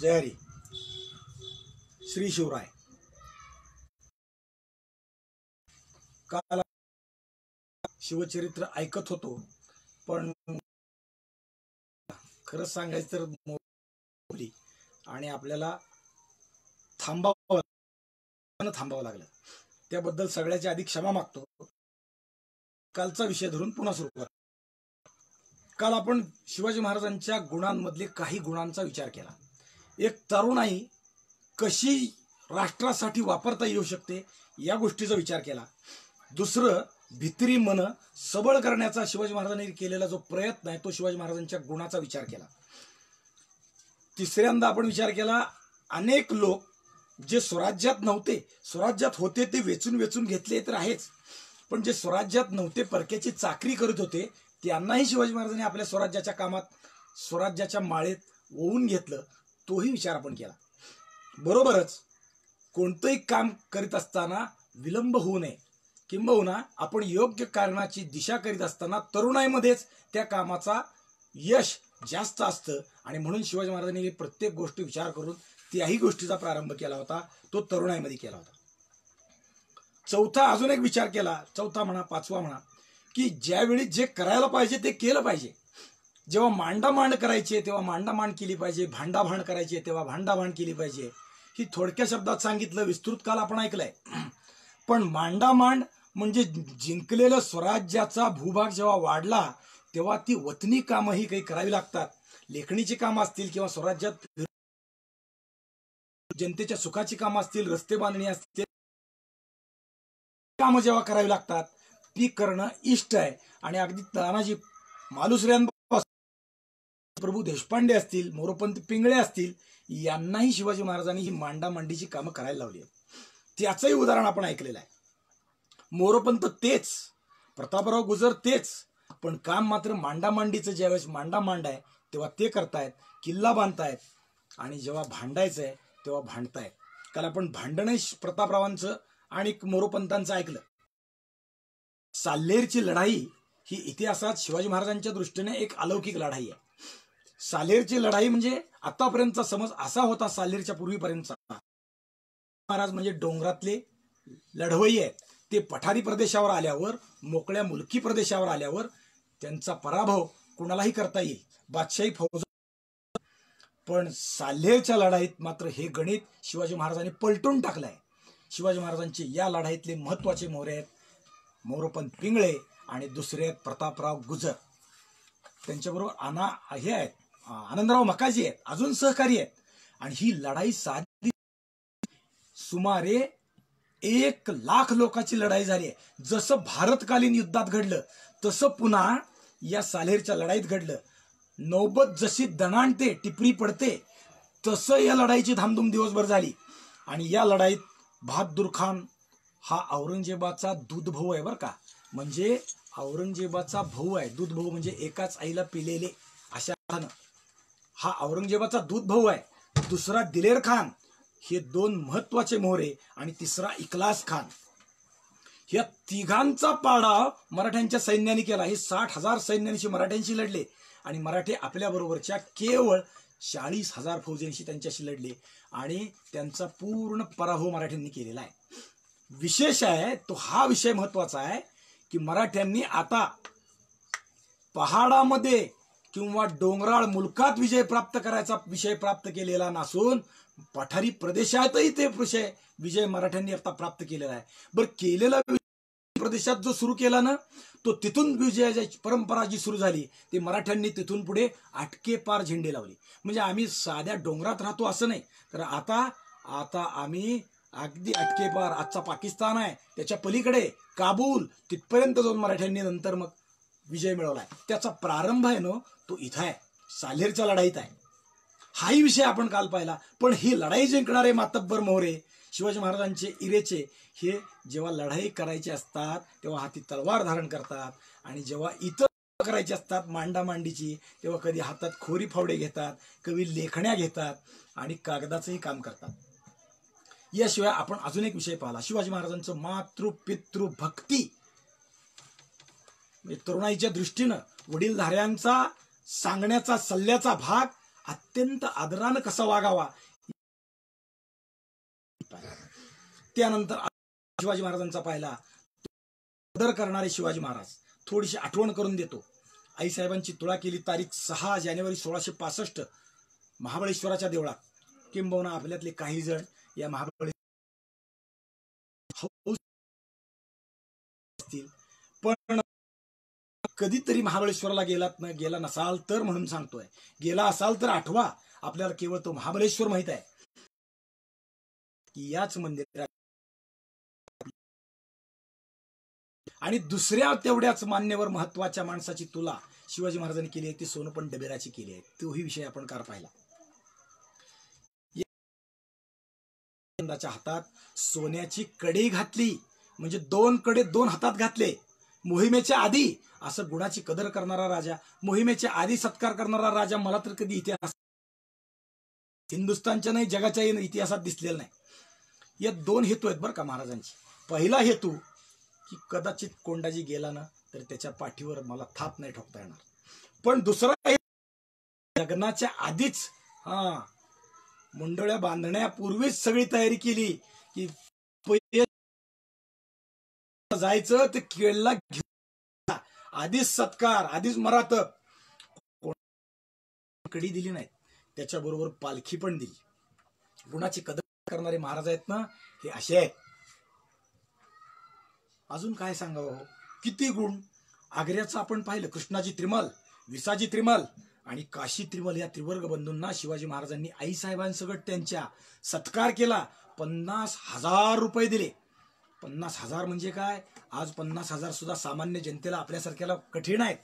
जय हरी. श्री शिवराय. काल शिवचरित्र ऐकत होतो, पण खरंच सांगायचं तर मोठी आणि आपल्याला थांबावं लागलं. त्याबद्दल सगळ्याच्या आधी क्षमा मागतो. कालचा विषय धरून पुन्हा सुरू करा. काल आपण शिवाजी महाराजांच्या गुणांमधले काही गुणांचा विचार केला. एक तरुणाई कशी राष्ट्रासाठी वापरता येऊ शकते या गोष्टीचा विचार केला. दुसरं, भित्री मन सबळ करण्याचा शिवाजी महाराजांनी केलेला जो प्रयत्न आहे तो शिवाजी महाराजांच्या गुणाचा विचार केला. तिसऱ्यांदा आपण विचार केला, अनेक लोक जे स्वराज्यात नव्हते, स्वराज्यात होते ते वेचून वेचून घेतले तर आहेच, पण जे स्वराज्यात नव्हते, परक्याची चाकरी करत होते, त्यांनाही शिवाजी महाराजांनी आपल्या स्वराज्याच्या कामात, स्वराज्याच्या माळेत ओवून घेतलं. तोही विचार आपण केला. बरोबरच कोणतंही काम करीत असताना विलंब होऊ नये, किंबहुना आपण योग्य कारणाची दिशा करीत असताना तरुणाईमध्येच त्या कामाचा यश जास्त असतं आणि म्हणून शिवाजी महाराजांनी प्रत्येक गोष्ट विचार करून त्याही गोष्टीचा प्रारंभ केला होता, तो तरुणाईमध्ये केला होता. चौथा अजून एक विचार केला, चौथा म्हणा पाचवा म्हणा, की ज्यावेळी जे करायला पाहिजे ते केलं पाहिजे. जेव्हा मांडामांड करायची तेव्हा मांडामांड केली पाहिजे, भांडाभांड करायची तेव्हा भांडाभांड केली पाहिजे. ही थोडक्या शब्दात सांगितलं, विस्तृत काल आपण ऐकलंय. पण मांडामांड म्हणजे जिंकलेलं स्वराज्याचा भूभाग जेव्हा वाढला तेव्हा ती वतनी कामंही काही करावी लागतात. लेखणीची कामं असतील किंवा स्वराज्यात जनतेच्या सुखाची कामं असतील, रस्ते बांधणी असतील, कामं जेव्हा करावी लागतात ती करणं इष्ट आहे. आणि अगदी तानाजी मालुसऱ्यांपासून प्रभू देशपांडे असतील, मोरोपंत पिंगळे असतील, यांनाही शिवाजी महाराजांनी ही मांडामांडीची कामं करायला लावली. त्याचंही उदाहरण आपण ऐकलेलं आहे. मोरोपंत तेच, प्रतापराव गुजर तेच, पण काम मात्र मांडामांडीचं ज्यावेळेस मांडामांड आहे तेव्हा ते करतायत, किल्ला बांधतायत, आणि जेव्हा भांडायचंय तेव्हा भांडतायत. काल आपण भांडणं प्रतापरावांचं आणि मोरोपंतांचं ऐकलं. साल्हेरची लढाई ही इतिहासात शिवाजी महाराजांच्या दृष्टीने एक अलौकिक लढाई आहे. साल्हेरची लढाई म्हणजे आतापर्यंतचा समज असा होता, साल्हेरच्या पूर्वीपर्यंतचा महाराज म्हणजे डोंगरातले लढवई आहेत. ते पठारी प्रदेशावर आल्यावर, मोकळ्या मुलकी प्रदेशावर आल्यावर त्यांचा पराभव कुणालाही करता येईल, बादशाही फौज. पण साल्हेरच्या लढाईत मात्र हे गणित शिवाजी महाराजांनी पलटून टाकलंय. शिवाजी महाराजांचे या लढाईतले महत्वाचे मोहरे आहेत मोरोपंत पिंगळे आणि दुसरे आहेत प्रतापराव गुजर. त्यांच्याबरोबर हे आहेत आनंदराव मकाजी आहेत, अजून सहकारी आहेत. आणि ही लढाई साधी सुमारे 1,00,000 लोकांची लढाई झाली आहे. जसं भारतकालीन युद्धात घडलं तसं पुन्हा या साल्हेरच्या लढाईत घडलं. नौबत जशी दणाणते, टिपरी पडते, तसं या लढाईची धामधूम दिवसभर झाली. आणि या लढाईत बहादूर खान हा औरंगजेबाचा दूध भाऊ आहे बरं का. म्हणजे औरंगजेबाचा भाऊ आहे. दूध भाऊ म्हणजे एकाच आईला पिलेले अशा अर्थानं हा औरंगजेबाचा दूध भाऊ आहे. दुसरा दिलेर खान, हे दोन महत्वाचे मोहरे, आणि तिसरा इखलास खान. या तिघांचा पाडा मराठ्यांच्या सैन्याने केला. हे 60,000 सैन्याशी मराठ्यांशी लढले आणि मराठे आपल्या बरोबरच्या केवळ 40,000 फौजांशी त्यांच्याशी लढले आणि त्यांचा पूर्ण पराभव मराठ्यांनी केलेला आहे. विशेष आहे तो हा विषय महत्वाचा आहे की मराठ्यांनी आता पहाडामध्ये किंवा डोंगराळ मुलकात विजय प्राप्त करायचा विषय प्राप्त केलेला नसून पठारी प्रदेशातही ते विजय मराठ्यांनी आता प्राप्त केलेला आहे. बरं, केलेला प्रदेशात जो सुरू केला ना, तो तिथून विजयाची परंपरा जी सुरू झाली ते मराठ्यांनी तिथून पुढे आटके पार झेंडे लावले. म्हणजे आम्ही साध्या डोंगरात राहतो असं नाही, तर आता आम्ही अगदी आटके पार, आजचा पाकिस्तान आहे त्याच्या पलीकडे काबूल तिथपर्यंत जाऊन मराठ्यांनी नंतर मग विजय मिळवलाय. त्याचा प्रारंभ आहे ना तो इथं आहे, साल्हेरच्या लढाईत आहे. हाही विषय आपण काल पाहिला. पण ही लढाई जिंकणारे मातब्बर मोहरे शिवाजी महाराजांचे इरेचे, हे जेव्हा लढाई करायची असतात तेव्हा हाती तलवार धारण करतात, आणि जेव्हा इतर करायची असतात मांडामांडीची तेव्हा कधी हातात खोरी फावडे घेतात, कधी लेखण्या घेतात आणि कागदाचंही काम करतात. याशिवाय आपण अजून एक विषय पाहिला, शिवाजी महाराजांचं मातृपितृ भक्ती. तरुणाईच्या दृष्टीनं वडीलधाऱ्यांचा सांगण्याचा सल्ल्याचा भाग अत्यंत आदरानं कसा वागावा, त्यानंतर शिवाजी महाराजांचा पाहिला आदर करणारे शिवाजी महाराज. थोडीशी आठवण करून देतो. आईसाहेबांची तुळा केली तारीख 6 जानेवारी 1665 महाबळेश्वराच्या देवळात. किंबहुना आपल्यातले काही जण या महाबळेश्वर पण कधीतरी महाबळेश्वरला गेला नसाल तर म्हणून सांगतोय, गेला असाल तर आठवा. आपल्याला केवळ तो महाबळेश्वर माहित आहे की याच मंदिरात आणि दुसऱ्या तेवढ्याच मान्यवर महत्वाच्या माणसाची तुला शिवाजी महाराजांनी केली आहे, ती सोनपण डबेराची केली आहे. तोही विषय आपण कार पाहिला. हातात सोन्याची कडी घातली, म्हणजे 2 कडे 2 हातात घातले. मोहिमेच्या आधी असं गुणाची कदर करणारा राजा, मोहिमेच्या आधी सत्कार करणारा राजा मला तर कधी इतिहास हिंदुस्थानच्या नाही जगाच्या इतिहासात दिसलेला नाही. या 2 हेतू आहेत बरं का महाराजांची. पहिला हेतू की कदाचित कोंडाजी गेला ना तर त्याच्या पाठीवर मला थाप नाही ठोकता येणार. पण दुसरा लग्नाच्या आधीच मुंडळ्या बांधण्यापूर्वीच सगळी तयारी केली की जायचं ते केळला घेऊन, आधीच सत्कार, आधीच मरातब. कडी दिली नाही, त्याच्याबरोबर पालखी पण दिली. गुणाची कदर करणारे महाराज आहेत ना, हे असे आहेत. अजून काय सांगावं, किती गुण. आग्र्याचं आपण पाहिलं, कृष्णाजी त्रिमल, विसाजी त्रिमल आणि काशी त्रिमल या त्रिवर्ग बंधूंना शिवाजी महाराजांनी आईसाहेबांसकट त्यांच्या सत्कार केला. 50,000 रुपये दिले. 50,000 म्हणजे काय, आज 50,000 सुद्धा सामान्य जनतेला आपल्यासारख्याला कठीण आहेत.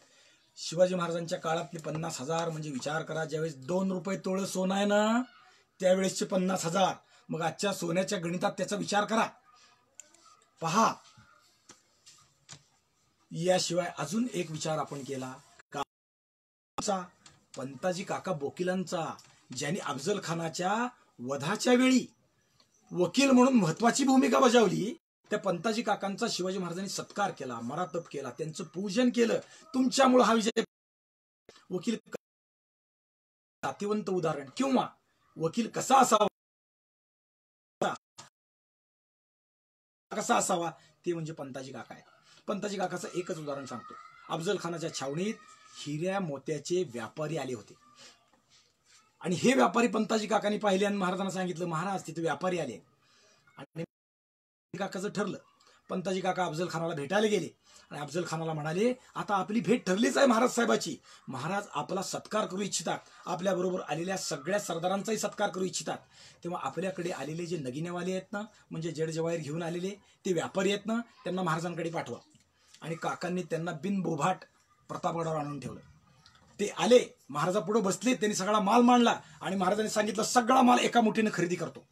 शिवाजी महाराजांच्या काळातले 50,000 म्हणजे विचार करा, ज्यावेळेस 2 रुपये तोळ सोनं आहे ना त्यावेळेसचे 50,000. मग आजच्या सोन्याच्या गणितात त्याचा विचार करा, पहा. याशिवाय अजून एक विचार आपण केला, पंताजी काका बोकिलांचा, ज्यांनी अफजल खानाच्या वधाच्या वेळी वकील म्हणून महत्वाची भूमिका बजावली, त्या पंताजी काकांचा शिवाजी महाराजांनी सत्कार केला, मरातब केला, त्यांचं पूजन केलं. तुमच्यामुळे हा विजय. वकील जातिवंत उदाहरण, किंवा वकील कसा असावा ते म्हणजे पंताजी काका आहे. पंताजी काकाचं एकच उदाहरण सांगतो. अफजल खानाच्या छावणीत हिऱ्या मोत्याचे व्यापारी आले होते आणि हे व्यापारी पंताजी काकांनी पाहिले आणि महाराजांना सांगितलं, महाराज तिथे व्यापारी आले. आणि काकाचं ठरलं. पंताजी काका अफजल खानाला भेटायला गेले आणि अफजल खानाला म्हणाले, आता आपली भेट ठरलीच आहे महाराज साहेबाची. महाराज आपला सत्कार करू इच्छितात, आपल्या बरोबर आलेल्या सगळ्या सरदारांचाही सत्कार करू इच्छितात. तेव्हा आपल्याकडे आलेले जे नगिनेवाले आहेत ना, म्हणजे जड जवाहीर घेऊन आलेले ते व्यापारी आहेत ना, त्यांना महाराजांकडे पाठवा. आणि काकांनी त्यांना बिनबोभाट प्रतापगडावर आणून ठेवलं. ते आले, महाराजापुढे बसले, त्यांनी सगळा माल मांडला आणि महाराजांनी सांगितलं, सगळा माल एका मुठीने खरेदी करतो,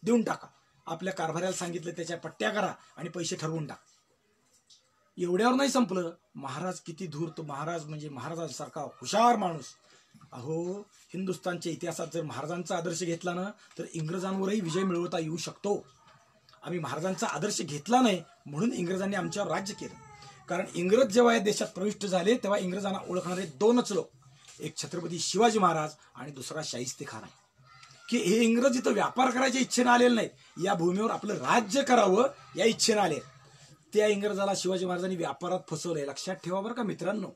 देऊन टाका. आपल्या कारभाऱ्याला सांगितलं, त्याच्या पट्ट्या करा आणि पैसे ठरवून टाका. एवढ्यावर नाही संपलं. महाराज किती धूर्त, महाराज म्हणजे महाराजांसारखा हुशार माणूस. अहो, हिंदुस्थानच्या इतिहासात जर महाराजांचा आदर्श घेतला ना तर इंग्रजांवरही विजय मिळवता येऊ शकतो. आम्ही महाराजांचा आदर्श घेतला नाही म्हणून इंग्रजांनी आमच्यावर राज्य केलं. कारण इंग्रज जेव्हा या देशात प्रविष्ट झाले तेव्हा इंग्रजांना ओळखणारे 2च लोक, एक छत्रपती शिवाजी महाराज आणि दुसरा शाहिस्ते खान आहे. की हे इंग्रज इथं व्यापार करायच्या इच्छेने आलेले नाहीत, या भूमीवर आपलं राज्य करावं या इच्छेने आले. त्या इंग्रजाला शिवाजी महाराजांनी व्यापारात फसवलंय. लक्षात ठेवा बरं का मित्रांनो,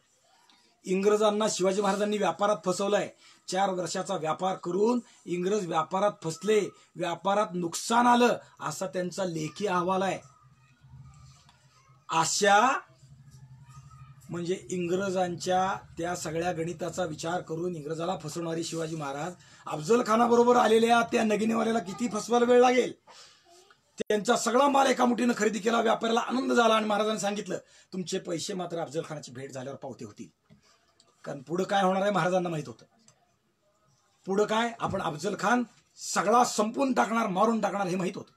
इंग्रजांना शिवाजी महाराजांनी व्यापारात फसवलंय. 4 वर्षाचा व्यापार करून इंग्रज व्यापारात फसले, व्यापारात नुकसान आलं, असा त्यांचा लेखी अहवाल आहे. अशा म्हणजे इंग्रजांच्या त्या सगळ्या गणिताचा विचार करून इंग्रजाला फसवणारी शिवाजी महाराज अफजल खानाबरोबर आलेल्या त्या नगिनेवाल्याला किती फसवायला वेळ लागेल. त्यांचा सगळा माल एका मुठीनं खरेदी केला. व्यापाऱ्याला आनंद झाला आणि महाराजांनी सांगितलं, तुमचे पैसे मात्र अफजल खानाची भेट झाल्यावर पावते होतील. कारण पुढं काय होणार आहे महाराजांना माहित होतं. पुढं काय, आपण अफजल खान सगळा संपून टाकणार, मारून टाकणार हे माहित होतं.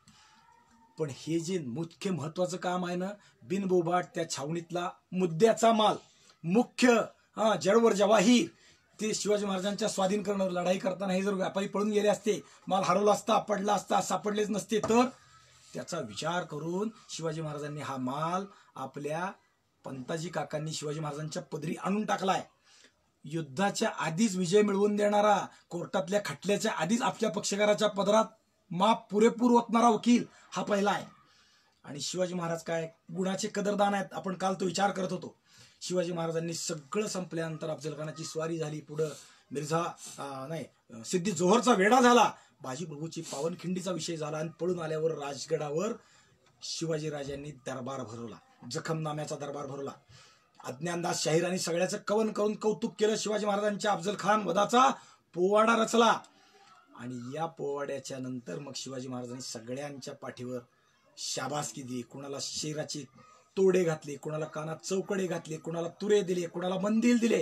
पण हे जे मुख्य महत्वाचं काम आहे ना, बिनबोबाट त्या छावणीतला मुद्द्याचा माल, मुख्य जडवर जवाहीर ते शिवाजी महाराजांच्या स्वाधीन करणं. लढाई करताना हे जर व्यापारी पळून गेले असते, माल हरवला असता, पडला असता, सापडलेच नसते, तर त्याचा विचार करून शिवाजी महाराजांनी हा माल आपल्या पंताजी काकांनी शिवाजी महाराजांच्या पदरी आणून टाकलाय. युद्धाच्या आधीच विजय मिळवून देणारा, कोर्टातल्या खटल्याच्या आधीच आपल्या पक्षकाराच्या पदरात माप पुरेपूर ओतणारा वकील हा पहिला आहे. आणि शिवाजी महाराज काय गुणाचे कदरदान आहेत. आपण काल तो विचार करत होतो. शिवाजी महाराजांनी सगळं संपल्यानंतर अफजलखानाची स्वारी झाली, पुढं सिद्धी जोहरचा वेढा झाला, बाजीप्रभूची पावनखिंडीचा विषय झाला, आणि पळून आल्यावर राजगडावर शिवाजीराजांनी दरबार भरवला, जखमनाम्याचा दरबार भरवला. अज्ञानदास शाहिरांनी सगळ्याचं कवन करून कौतुक केलं. शिवाजी महाराजांच्या अफजलखान वधाचा पोवाडा रचला. आणि या पोवाड्याच्या नंतर मग शिवाजी महाराजांनी सगळ्यांच्या पाठीवर शाबासकी दिली. कुणाला शेराचे तोडे घातले, कुणाला कानात चौकडे घातले, कुणाला तुरे दिले, कुणाला मंदिल दिले,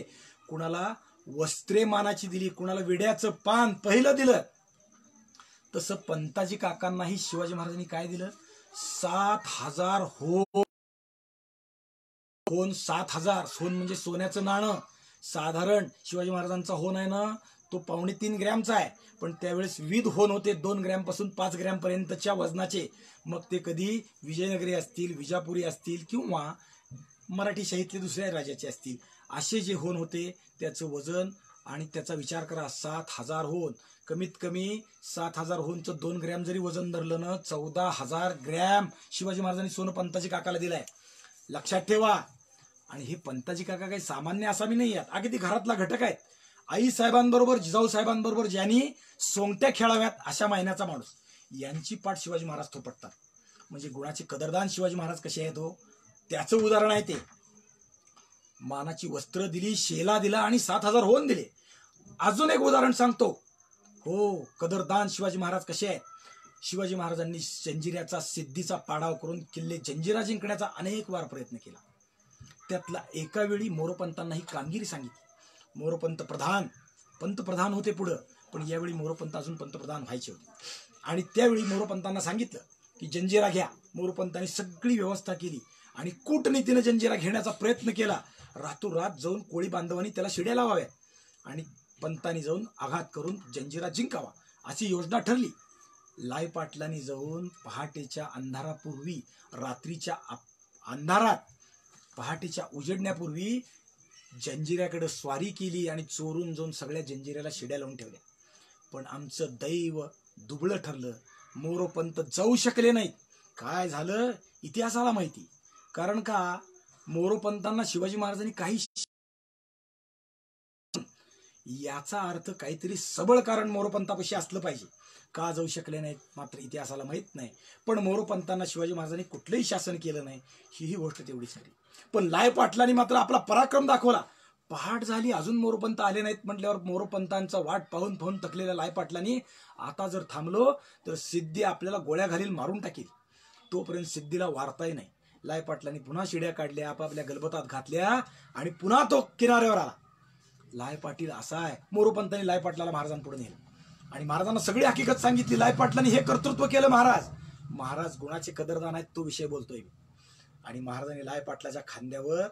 कुणाला वस्त्रे मानाची दिली, कुणाला विड्याचं पान पहिलं दिलं. तसं पंताजी काकांनाही शिवाजी महाराजांनी काय दिलं? 7,000 होन. 7,000 सोन म्हणजे सोन्याचं नाणं. साधारण शिवाजी महाराजांचा होन आहे ना तो 2.25 ग्रॅमचा आहे, पण त्यावेळेस विध होन होते 2 ग्रॅमपासून 5 ग्रॅम पर्यंतच्या वजनाचे. मग ते कधी विजयनगरी असतील, विजापुरी असतील, किंवा मराठी शाहीतले दुसऱ्या राज्याचे असतील, असे जे होन होते त्याचं वजन आणि त्याचा विचार करा. 7,000 होन, कमीत कमी 7,000 होनचं 2 ग्रॅम जरी वजन धरलं ना 14,000 ग्रॅम शिवाजी महाराजांनी सोनं पंताजी काकाला दिलंय. लक्षात ठेवा. आणि हे पंताजी काका काही सामान्य आसामी नाही आहेत, अगदी घरातला घटक आहेत. आई साहेबांबरोबर, जिजाऊ साहेबांबरोबर ज्यांनी सोंगट्या खेळाव्यात अशा महिन्याचा माणूस, यांची पाठ शिवाजी महाराज थोपटतात. म्हणजे गुणाचे कदरदान शिवाजी महाराज कसे आहेत हो, त्याचं उदाहरण आहे ते. मानाची वस्त्र दिली, शेला दिला आणि 7,000 होऊन दिले. अजून एक उदाहरण सांगतो हो, कदरदान शिवाजी महाराज कसे आहेत. शिवाजी महाराजांनी जंजिऱ्याचा, सिद्धीचा पाडाव करून किल्ले जंजिरा जिंकण्याचा अनेक वार प्रयत्न केला. त्यातला एका वेळी मोरोपंतांना ही कामगिरी सांगितली. मोरोपंत पंतप्रधान होते पुढं, पण यावेळी मोरोपंत अजून पंतप्रधान व्हायचे होते. आणि त्यावेळी मोरोपंतांना सांगितलं की जंजिरा घ्या. मोरोपंतांनी सगळी व्यवस्था केली आणि कूटनीतीने जंजिरा घेण्याचा प्रयत्न केला. रातोरात जाऊन कोळी बांधवांनी त्याला शिड्या लावाव्या आणि पंतांनी जाऊन आघात करून जंजिरा जिंकावा अशी योजना ठरली. लाय पाटलांनी जाऊन पहाटेच्या अंधारापूर्वी, रात्रीच्या अंधारात, पहाटेच्या उजेडण्यापूर्वी जंजिऱ्याकडे स्वारी केली आणि चोरून जाऊन सगळ्या जंजिऱ्याला शिड्या लावून ठेवल्या. पण आमचं दैव दुबळं ठरलं. मोरोपंत जाऊ शकले नाहीत. काय झालं इतिहासाला माहिती. कारण का मोरोपंतांना शिवाजी महाराजांनी काही, याचा अर्थ काहीतरी सबळ कारण मोरोपंतापाशी असलं पाहिजे. का जाऊ शकले नाहीत मात्र इतिहासाला माहित नाही. पण मोरोपंतांना शिवाजी महाराजांनी कुठलंही शासन केलं नाही, ही गोष्ट तेवढीच खरी. पण लाय पाटलांनी मात्र आपला पराक्रम दाखवला. पहाट झाली अजून मोरोपंत आले नाहीत म्हटल्यावर मोरोपंतांचा वाट पाहून पाहून थकलेल्या लाय पाटलांनी आता जर थांबलो तर सिद्धी आपल्याला गोळ्या घालील, मारून टाकील. तोपर्यंत सिद्धीला वारताही नाही. लाय पाटलांनी पुन्हा शिड्या काढल्या, आपापल्या गलबतात घातल्या आणि पुन्हा तो किनाऱ्यावर आला. लाय पाटील असा आहे. मोरोपंतांनी लाय पाटलाला महाराजांपुढे नेलं आणि महाराजांना सगळी हकीकत सांगितली. लाय पाटलांनी हे कर्तृत्व केलं. महाराज गुणाचे कदरदान आहेत, तो विषय बोलतोय. आणि महाराजांनी लाय पाटलाच्या खांद्यावर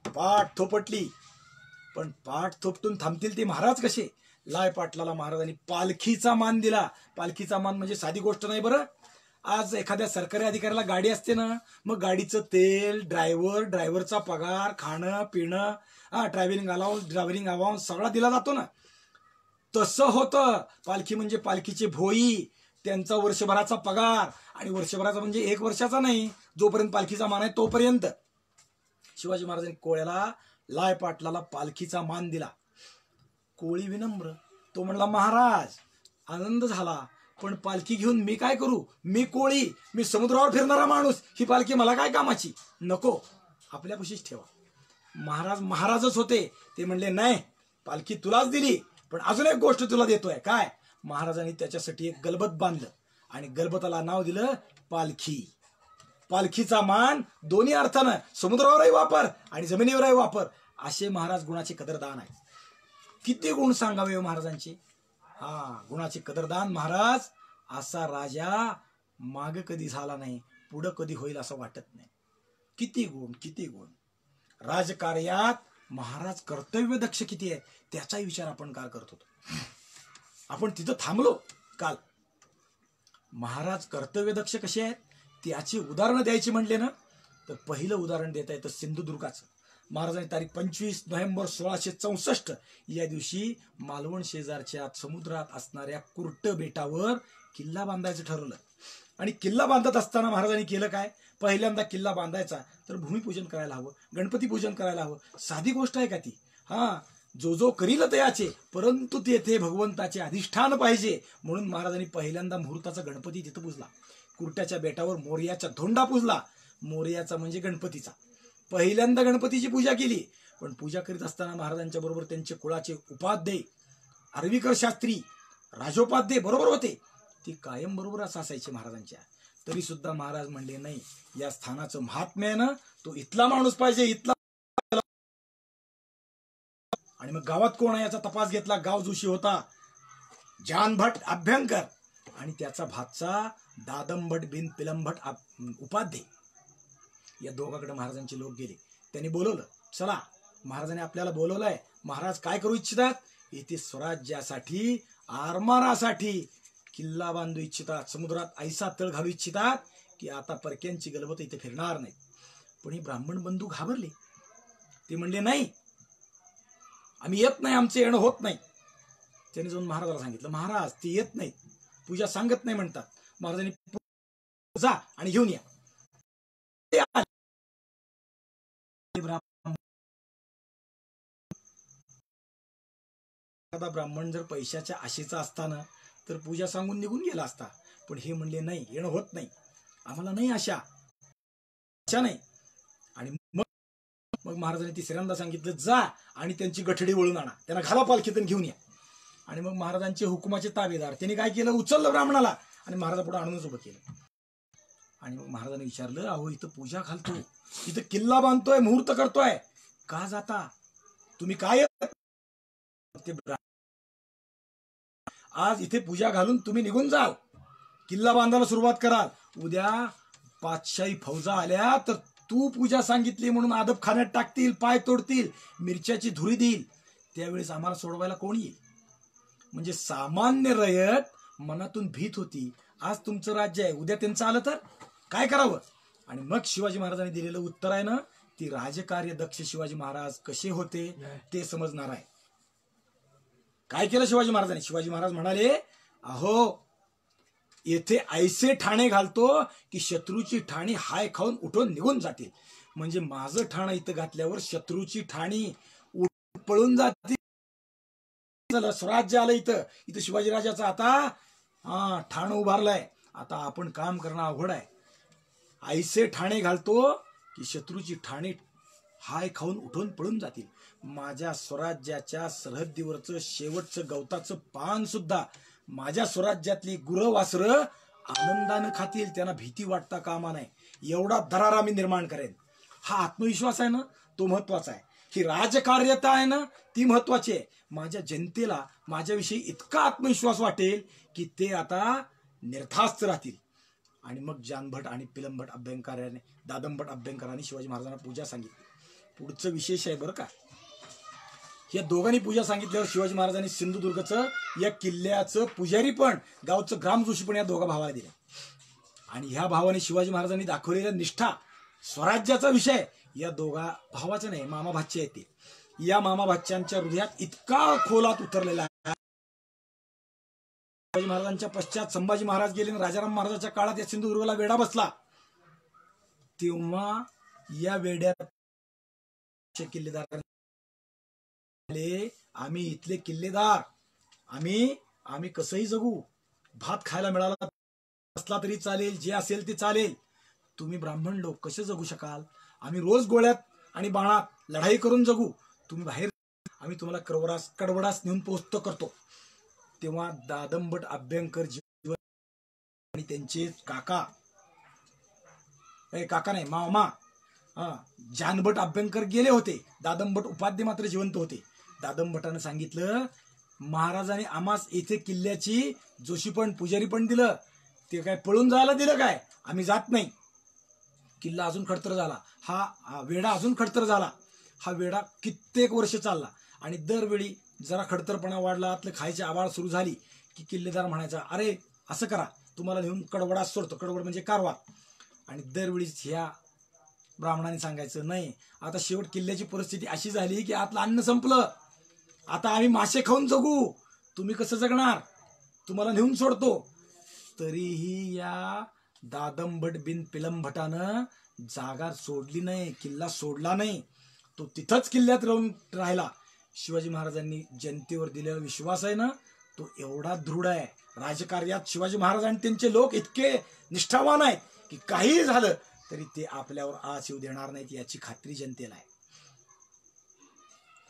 पाठ थोपटली. पण पाठ थोपटून थांबतील ते महाराज कसे. लाय पाटलाला महाराजांनी पालखीचा मान दिला. पालखीचा मान म्हणजे साधी गोष्ट नाही बरं. आज एखाद्या सरकारी अधिकाऱ्याला गाडी असते ना, मग गाडीचं तेल, ड्रायव्हरचा पगार, खाणं पिणं, ट्रॅव्हलिंग अलाउन्स सगळा दिला जातो ना. तसं होतं. पालखी म्हणजे पालखीचे भोई, त्यांचा वर्षभराचा पगार. आणि वर्षभराचा म्हणजे 1 वर्षाचा नाही, जोपर्यंत पालखीचा मान आहे तोपर्यंत. शिवाजी महाराजांनी कोळ्याला, लाय पाटलाला पालखीचा मान दिला. कोळी विनम्र, तो म्हणला महाराज आनंद झाला, पण पालखी घेऊन मी काय करू. मी कोळी, मी समुद्रावर फिरणारा माणूस, ही पालखी मला काय कामाची. नको, आपल्यापाशीच ठेवा. महाराजच होते. ते म्हणले नाही, पालखी तुलाच दिली, पण अजून एक गोष्ट तुला देतोय. काय. महाराजांनी त्याच्यासाठी एक गलबत बांधलं आणि गलबताला नाव दिलं पालखी. पालखीचा मान दोन्ही अर्थानं, समुद्रावरही वापर आणि जमिनीवरही वापर, असे महाराज गुणाचे कदरदान आहे. किती गुण सांगावे महाराजांचे. गुणाचे कदरदान महाराज. असा राजा माग कधी झाला नाही, पुढं कधी होईल असं वाटत नाही. किती गुण. राजकार्यात महाराज कर्तव्य दक्ष किती आहे त्याचाही विचार आपण काल करत होतो. आपण तिथं थांबलो काल. महाराज कर्तव्य दक्ष कसे आहेत त्याची उदाहरणं द्यायची म्हटले ना, तर पहिलं उदाहरण देता येतं सिंधुदुर्गाचं. महाराजांनी तारीख 25 नोव्हेंबर 1664 या दिवशी मालवण शेजारच्या समुद्रात असणाऱ्या कुर्ट बेटावर किल्ला बांधायचं ठरवलं. आणि किल्ला बांधत असताना महाराजांनी केलं काय? पहिल्यांदा किल्ला बांधायचा तर भूमिपूजन करायला हवं, गणपती पूजन करायला हवं. साधी गोष्ट आहे का ती? जो जो करील तयाचे, परंतु तेथे भगवंताचे अधिष्ठान पाहिजे. म्हणून महाराजांनी पहिल्यांदा मुहूर्ताचा गणपती तिथं पूजला. कुर्ट्याच्या बेटावर मोरयाचा धोंडा पूजला. मोरयाचा म्हणजे गणपतीचा. पहिल्यांदा गणपतीची पूजा केली. पण पूजा करीत असताना महाराजांच्या बरोबर त्यांचे कुळाचे उपाध्ये आर्वीकर शास्त्री, राजोपाध्ये बरोबर होते. ती कायम बरोबर असायचे महाराजांच्या. तरी सुद्धा महाराज म्हणले नाही, या स्थानाचं महात्म्य आहे ना, तो इथला माणूस पाहिजे, इथला. आणि मग गावात कोण आहे याचा तपास घेतला. गाव जोशी होता जानभट अभ्यंकर आणि त्याचा भाचा दादमभट बिन पिलंभट उपाध्ये. या दोघांकडे महाराजांचे लोक गेले. त्यांनी बोलवलं, चला महाराजांनी आपल्याला बोलवलंय. महाराज काय करू इच्छितात? येथे स्वराज्यासाठी, आरमारासाठी किल्ला बांधू इच्छितात. समुद्रात ऐसा तळ घालू इच्छितात की आता परक्यांची गलबत इथे फिरणार नाही. पण हे ब्राह्मण बंधू घाबरले. ते म्हणले नाही, आम्ही येत नाही, आमचं येणं होत नाही. त्यांनी जाऊन महाराजाला सांगितलं, महाराज ते येत नाहीत, पूजा सांगत नाही म्हणतात. महाराजांनी जा आणि घेऊन या. एखादा ब्राह्मण जर पैशाच्या आशेचा असताना तर पूजा सांगून निघून गेला असता. पण हे म्हणले नाही, येणं होत नाही, आम्हाला नाही आशा नाही. आणि मग महाराजांनी तिसऱ्यांदा सांगितलं, जा आणि त्यांची गठडी वळून आणा, त्यांना घाला पालखीतून घेऊन या. आणि मग महाराजांचे हुकुमाचे ताबेदार त्यांनी काय केलं? उचललं ब्राह्मणाला आणि महाराजापुढे आणूनच उभं केलं. आणि मग महाराजांनी विचारलं, अहो इथं पूजा घालतो, इथं किल्ला बांधतोय, मुहूर्त करतोय, का जाता तुम्ही? काय आज इथे पूजा घालून तुम्ही निघून जाल, किल्ला बांधायला सुरुवात कराल. उद्या पातशाही फौजा आल्या तर तू पूजा सांगितली म्हणून अदब खाण्यात टाकतील, पाय तोडतील, मिरच्याची धुरी देईल. त्यावेळेस आम्हाला सोडवायला कोण येईल? म्हणजे सामान्य रयत मनातून भीत होती. आज तुमचं राज्य आहे, उद्या त्यांचं आलं तर काय करावं? आणि मग शिवाजी महाराजांनी दिलेलं उत्तर आहे ना, ती राजकार्य दक्ष शिवाजी महाराज कसे होते ते समजणार आहे. काय केलं शिवाजी महाराजांनी? शिवाजी महाराज म्हणाले, अहो येथे ऐसे ठाणे घालतो की शत्रूची ठाणी हाय खाऊन उठून निघून जातील. म्हणजे माझं ठाणं इथं घातल्यावर शत्रूची ठाणी पळून जातील. स्वराज्य आलं इथं, इथं शिवाजीराजाचं आता ठाण उभारलंय. आता आपण काम करणं अवघड आहे. ऐसे ठाणे घालतो की शत्रूची ठाणी हाय खाऊन उठून पळून जातील. माझ्या स्वराज्याच्या सरहद्दीवरचं शेवटचं गवताचं पान सुद्धा माझ्या स्वराज्यातली गुरवासरं आनंदानं खातील, त्यांना भीती वाटता कामा नाही. एवढा दरारा मी निर्माण करेन. हा आत्मविश्वास आहे ना, तो महत्वाचा आहे. ही राजकार्यता आहे ना, ती महत्वाची आहे. माझ्या जनतेला माझ्याविषयी इतका आत्मविश्वास वाटेल की ते आता निर्धास्त राहतील. आणि मग जानभट आणि पिलंभट अभ्यंकराने, दादमभट अभ्यंकरांनी शिवाजी महाराजांना पूजा सांगितली. पुढचं विशेष आहे बरं का. या दोघांनी पूजा सांगितल्यावर शिवाजी महाराजांनी सिंधुदुर्गचं या किल्ल्याचं पुजारी पण, गावचं ग्रामजोशी पण या दोघा भावाला दिलं. आणि ह्या भावाने शिवाजी महाराजांनी दाखवलेल्या निष्ठा, स्वराज्याचा विषय या दोघा भावाचं नाही, मामा भाचे आहेत ते. या मामा भाच्यांच्या हृदयात इतका खोलात उतरलेला आहे. शिवाजी महाराजांच्या पश्चात संभाजी महाराज गेले, राजाराम महाराजांच्या काळात या सिंधुदुर्गला वेढा बसला. तेव्हा या वेड्यात किल्लेदार, आम्ही इथले किल्लेदार, आम्ही कसंही जगू, भात खायला मिळाला असला तरी चालेल, जे असेल ते चालेल. तुम्ही ब्राह्मण लोक कसे जगू शकाल? आम्ही रोज गोळ्यात आणि बाणात लढाई करून जगू. तुम्ही बाहेर, आम्ही तुम्हाला कडवडास नेऊन पोहोचतो करतो. तेव्हा दादमभट अभ्यंकर जीवन आणि त्यांचे काका नाही मामा जानभट अभ्यंकर गेले होते. दादमभट उपाध्ये मात्र जिवंत होते. दादमभटानं सांगितलं, महाराजांनी आम्हास इथे किल्ल्याची जोशी पण पुजारी पण दिलं, ते काय पळून जायला दिलं काय? आम्ही जात नाही. किल्ला अजून खडतर झाला, हा वेढा अजून खडतर झाला. हा वेढा कित्येक वर्ष चालला आणि दरवेळी जरा खडतरपणा वाढला, आतलं खायची आवाळ सुरू झाली की किल्लेदार म्हणायचा, अरे असं करा, तुम्हाला नेऊन कडवडास सोडतो. कडवड म्हणजे कारवा. आणि दरवेळी ह्या ब्राह्मणाने सांगायचं नाही, आता शेवट किल्ल्याची परिस्थिती अशी झाली की आतलं अन्न संपलं, आता आम्ही मासे खाऊन जगू, तुम्ही कसं जगणार, तुम्हाला नेऊन सोडतो. तरीही या दादमभट बिन पिलंभटानं जागा सोडली नाही, किल्ला सोडला नाही. तो तिथंच किल्ल्यात राहून राहिला. शिवाजी महाराजांनी जनतेवर दिलेला विश्वास आहे ना, तो एवढा दृढ आहे. राजकार्यात शिवाजी महाराज आणि त्यांचे लोक इतके निष्ठावान आहेत की काही झालं तरी ते आपल्यावर आच येऊ देणार नाहीत, याची खात्री जनतेला आहे.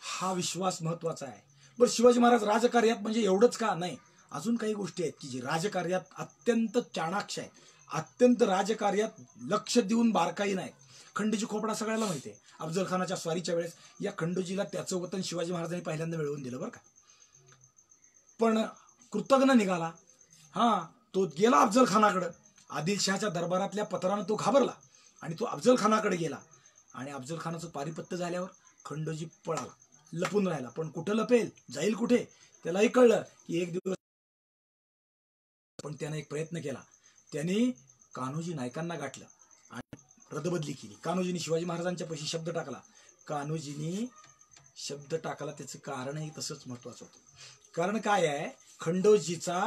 हा विश्वास महत्वाचा आहे. पण शिवाजी महाराज राजकार्यात म्हणजे एवढंच का नाही, अजून काही गोष्टी आहेत की जी राजकार्यात अत्यंत चाणाक्ष आहेत, अत्यंत राजकार्यात लक्ष देऊन बारकाई नाही. खंडोजी खोपडा सगळ्याला माहिती आहे. अफजल खानाच्या स्वारीच्या वेळेस या खंडोजीला त्याचं वतन शिवाजी महाराजांनी पहिल्यांदा मिळवून दिलं बरं का. पण कृतज्ञ निघाला. तो गेला अफजल खानाकडे. आदिलशहाच्या दरबारातल्या पत्रानं तो घाबरला आणि तो अफजल खानाकडे गेला. आणि अफजल खानाचं पारिपत्य झाल्यावर खंडोजी पळाला, लपून राहिला. पण कुठं लपेल, जाईल कुठे, त्यालाही कळलं की एक दिवस. पण त्याने एक प्रयत्न केला. त्याने कान्होजी नायकांना गाठलं आणि रदबदली केली. कान्होजींनी शिवाजी महाराजांच्या पैशी शब्द टाकला. कान्होजींनी शब्द टाकला त्याचं कारणही तसंच महत्वाचं होतं. कारण काय आहे, खंडोजीचा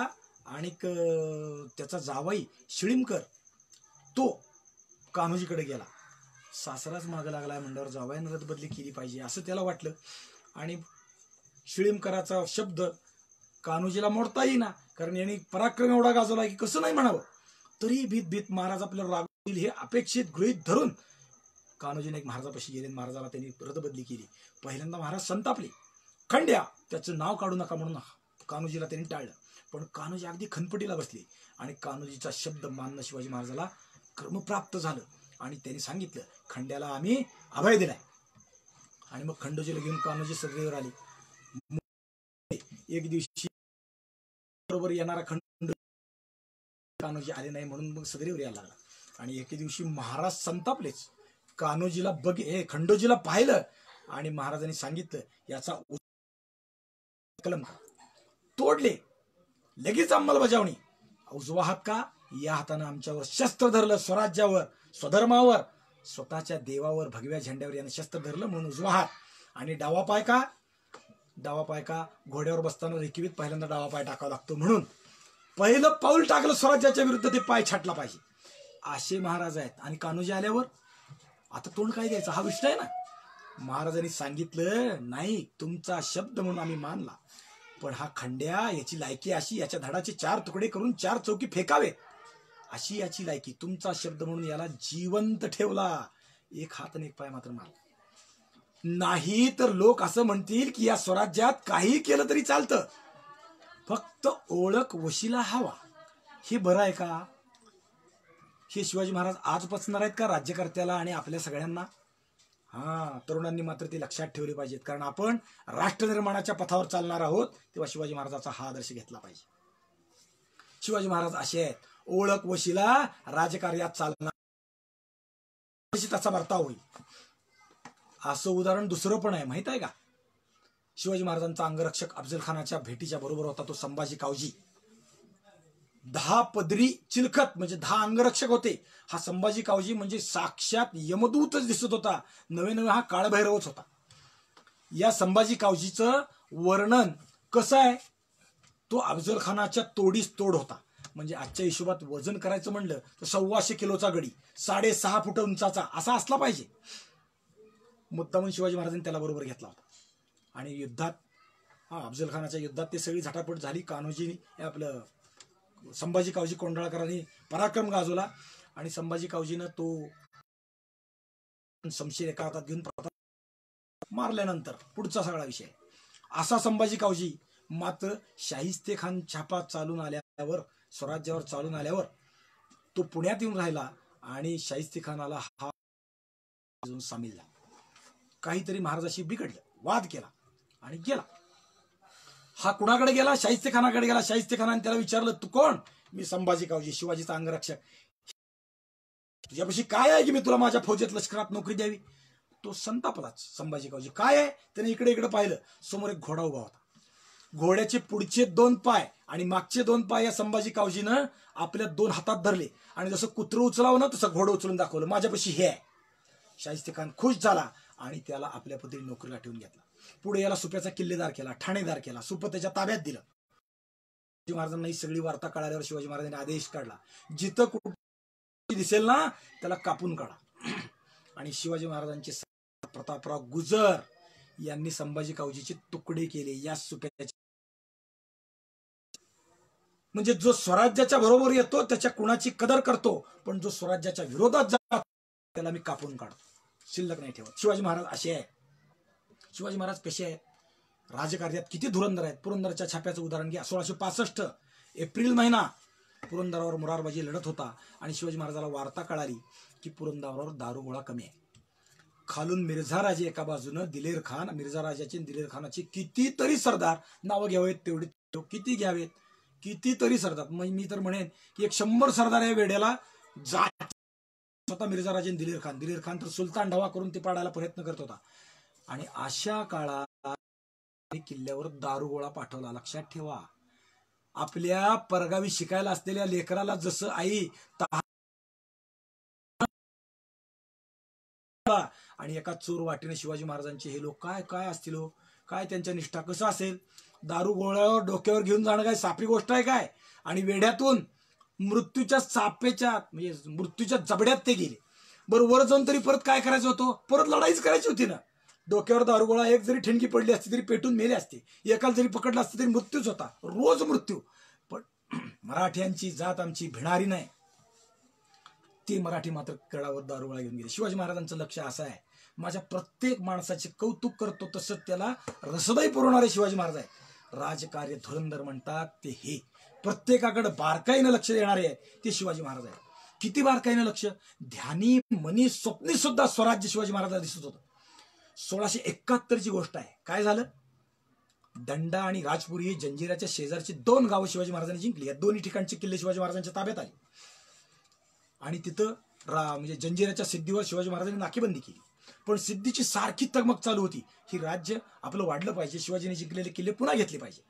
आणि त्याचा जावाई शिळीमकर तो कान्होजीकडे गेला. सासराच मागं लागलाय म्हणल्यावर जावाईने रदबदली केली पाहिजे असं त्याला वाटलं. आणि शिळीमकराचा शब्द कान्होजीला मोडता येईना, कारण यांनी पराक्रम एवढा गाजवला की कसं नाही म्हणावं. तरी भीत भीत महाराज आपल्याला रागवतील हे अपेक्षित गृहीत धरून कान्होजीने एक महाराजापाशी गेले. महाराजाला त्यांनी रदबदली केली. पहिल्यांदा महाराज संतापले. खंड्या त्याचं नाव काढू नका म्हणून कान्होजीला त्यांनी टाळलं. पण कान्होजी अगदी खनपटीला बसले आणि कान्होजीचा शब्द मानणं शिवाजी महाराजाला क्रमप्राप्त झालं. आणि त्यांनी सांगितलं, खंड्याला आम्ही अभय दिलाय. आणि मग खंडोजीला घेऊन कान्होजी सदरेवर आले. एक दिवशी बरोबर येणारा कान्होजी आले नाही म्हणून मग सदरेवर यायला लागला. आणि एके दिवशी महाराज संतापलेच. कान्होजीला खंडोजीला पाहिलं आणि महाराजांनी सांगितलं, याचा कलम तोडले, लगेच अंमलबजावणी. उजवा हात का, या हातानं आमच्यावर शस्त्र धरलं, स्वराज्यावर, स्वधर्मावर, स्वतःच्या देवावर, भगव्या झेंड्यावर यानं शस्त्र धरलं म्हणून उजवा हात. आणि डावा पाय का, घोड्यावर बसताना रेखीवीत पहिल्यांदा डावा पाय टाकावा लागतो म्हणून पहिलं पाऊल टाकलं स्वराज्याच्या विरुद्ध ते पाय छाटला पाहिजे. असे महाराज आहेत. आणि कान्होजी आल्यावर आता तोंड काय द्यायचं हा विषय आहे ना. महाराजांनी सांगितलं, नाही तुमचा शब्द म्हणून आम्ही मानला, पण हा खंड्या याची लायकी अशी, याच्या धडाचे 4 तुकडे करून 4 चौकी फेकावे अशी याची लायकी. तुमचा शब्द म्हणून याला जिवंत ठेवला, एक हात आणि एक पाय मात्र मारला. नाही तर लोक असं म्हणतील की या स्वराज्यात काही केलं तरी चालतं, फक्त ओळख वशिला हवा. हे बरं आहे का? हे शिवाजी महाराज आज पचणार आहेत का राज्यकर्त्याला आणि आपल्या सगळ्यांना? तरुणांनी मात्र ते लक्षात ठेवले पाहिजेत. कारण आपण राष्ट्रनिर्माणाच्या पथावर चालणार आहोत, तेव्हा शिवाजी महाराजाचा हा आदर्श घेतला पाहिजे. शिवाजी महाराज असे आहेत, ओळख वशिला राजकार्यात चालणार, त्याचा वर्ताव होईल. असं उदाहरण दुसरं पण आहे, माहित आहे का? शिवाजी महाराजांचा अंगरक्षक अफजल खानाच्या भेटीच्या बरोबर होता तो संभाजी कावजी. 10 पदरी चिलखत म्हणजे 10 अंगरक्षक होते. हा संभाजी कावजी म्हणजे साक्षात यमदूतच दिसत होता. नवे हा काळभैरवच होता. या संभाजी कावजीचं वर्णन कसं आहे, तो अफजल खानाच्या तोडीस तोड होता. म्हणजे आजच्या हिशोबात वजन करायचं म्हणलं तर 125 किलोचा गडी, 6.5 फूट उंचाचा असा असला पाहिजे. मुद्दामून शिवाजी महाराजांनी त्याला बरोबर घेतला होता. आणि युद्धात अफजल खानाच्या युद्धात ते सगळी झटापट झाली. कान्होजी आपलं संभाजी कावजी कोंढाळकरांनी पराक्रम गाजवला आणि संभाजी कावजीनं तो शमशीर एका हातात घेऊन मारल्यानंतर पुढचा सगळा विषय. असा संभाजी कावजी मात्र शाहिस्तेखान छापा चालून आल्यावर, स्वराज्यावर चालून आल्यावर तो पुण्यात येऊन राहिला आणि शाहिस्तेखानाला हा सामील झाला. काहीतरी महाराजाशी बिघडलं, वाद केला आणि गेला. हा कुणाकडे गेला? शाहिस्तेखानाकडे गेला. शाहिस्तेखानाने त्याला विचारलं, तू कोण? मी संभाजी कावजी, शिवाजीचा अंगरक्षक. तुझ्यापाशी काय आहे की मी तुला माझ्या फौजेत लष्करात नोकरी द्यावी? तो संतापलाच संभाजी कावजी. काय आहे? त्याने इकडे इकडे पाहिलं. समोर एक घोडा उभा होता. घोड्याचे पुढचे 2 पाय आणि मागचे 2 पाय या संभाजी कावजीनं आपल्या 2 हातात धरले आणि जसं कुत्रं उचलावं ना तसं घोडं उचलून दाखवलं, माझ्यापाशी हे आहे. शाहिस्तेखान खुश झाला आणि त्याला आपल्या पदरी नोकरीला ठेवून घेतला. पुढे याला सुप्याचा किल्लेदार केला, ठाणेदार केला, सुप त्याच्या ताब्यात दिलं. शिवाजी महाराजांना ही सगळी वार्ता कळाल्यावर शिवाजी महाराजांनी आदेश काढला, जिथं कुठे दिसेल ना त्याला कापून काढा. आणि शिवाजी महाराजांचे प्रतापराव गुजर यांनी संभाजी कावजीचे तुकडे केले या सुप्याच्या. म्हणजे जो स्वराज्याच्या बरोबर येतो त्याच्या कुणाची कदर करतो, पण जो स्वराज्याच्या विरोधात जातो त्याला मी कापून काढतो, शिल्लक नाही ठेवत. शिवाजी महाराज असे आहे. शिवाजी महाराज कसे आहेत, राजकार्यात किती धुरंधर आहेत. पुरंदरच्या छाप्याचं उदाहरण घ्या. 1665 एप्रिल महिना पुरंदरावर मुरारबाजी लढत होता आणि शिवाजी महाराजाला वार्ता कळाली की पुरंदरावर दारूगोळा कमी आहे. खालून मिर्झा राजे एका बाजूनं, दिलेर खान, मिर्झा राजाचे दिलेर खानाचे कितीतरी सरदार, नावं घ्यावेत तेवढी किती घ्यावेत, कितीतरी सरदार. मी तर म्हणेन की 100 सरदार या वेड्याला स्वतः मिर्झा राजे दिलेर खान तर सुलतान ढवा करून ते पाडायला प्रयत्न करत होता. आणि अशा काळात किल्ल्यावर दारूगोळा पाठवला. लक्षात ठेवा, आपल्या परगावी शिकायला असलेल्या लेकराला जसं आई आणि एका चोर वाटेने शिवाजी महाराजांचे हे लोक काय काय असतील, काय त्यांच्या निष्ठा कसं असेल. दारूगोळ्यावर डोक्यावर घेऊन जाणं काय सापी गोष्ट आहे काय. आणि वेढ्यातून मृत्यूच्या सापेच्या म्हणजे मृत्यूच्या जबड्यात ते गेले. बरोबर जाऊन तरी परत काय करायचं होतं, परत लढाईच करायची होती ना. डोक्यावर दारूगोळा, एक जरी ठिणगी पडली असती तरी पेटून मेले असते, एकाला जरी पकडला असतं तरी मृत्यूच होता, रोज मृत्यू. पण मराठ्यांची जात आमची भिणारी नाही, ती मराठी मात्र गडावर दारूगोळा घेऊन गेले. शिवाजी महाराजांचं लक्ष असं आहे, माझ्या प्रत्येक माणसाचे कौतुक करतो तसं त्याला रसदही पुरवणारे शिवाजी महाराज आहे. राजकार्य धुरंधर म्हणतात ते हे, प्रत्येकाकडे बारकाईनं लक्ष देणारे आहे ते शिवाजी महाराज आहे. किती बारकाईनं लक्ष, ध्यानी मनी स्वप्नी सुद्धा स्वराज्य शिवाजी महाराजांना दिसत होतं. 1671 गोष्ट आहे. काय झालं, दंडा आणि राजपुरी ही जंजिऱ्याच्या शेजारची 2 गावं शिवाजी महाराजांनी जिंकली. या दोन्ही ठिकाणचे किल्ले शिवाजी महाराजांच्या ताब्यात आले आणि तिथं म्हणजे जंजिऱ्याच्या सिद्धीवर शिवाजी महाराजांनी नाकेबंदी केली. पण सिद्धीची सारखी तगमग चालू होती, ही राज्य आपलं वाढलं पाहिजे, शिवाजीने जिंकलेले किल्ले पुन्हा घेतले पाहिजे.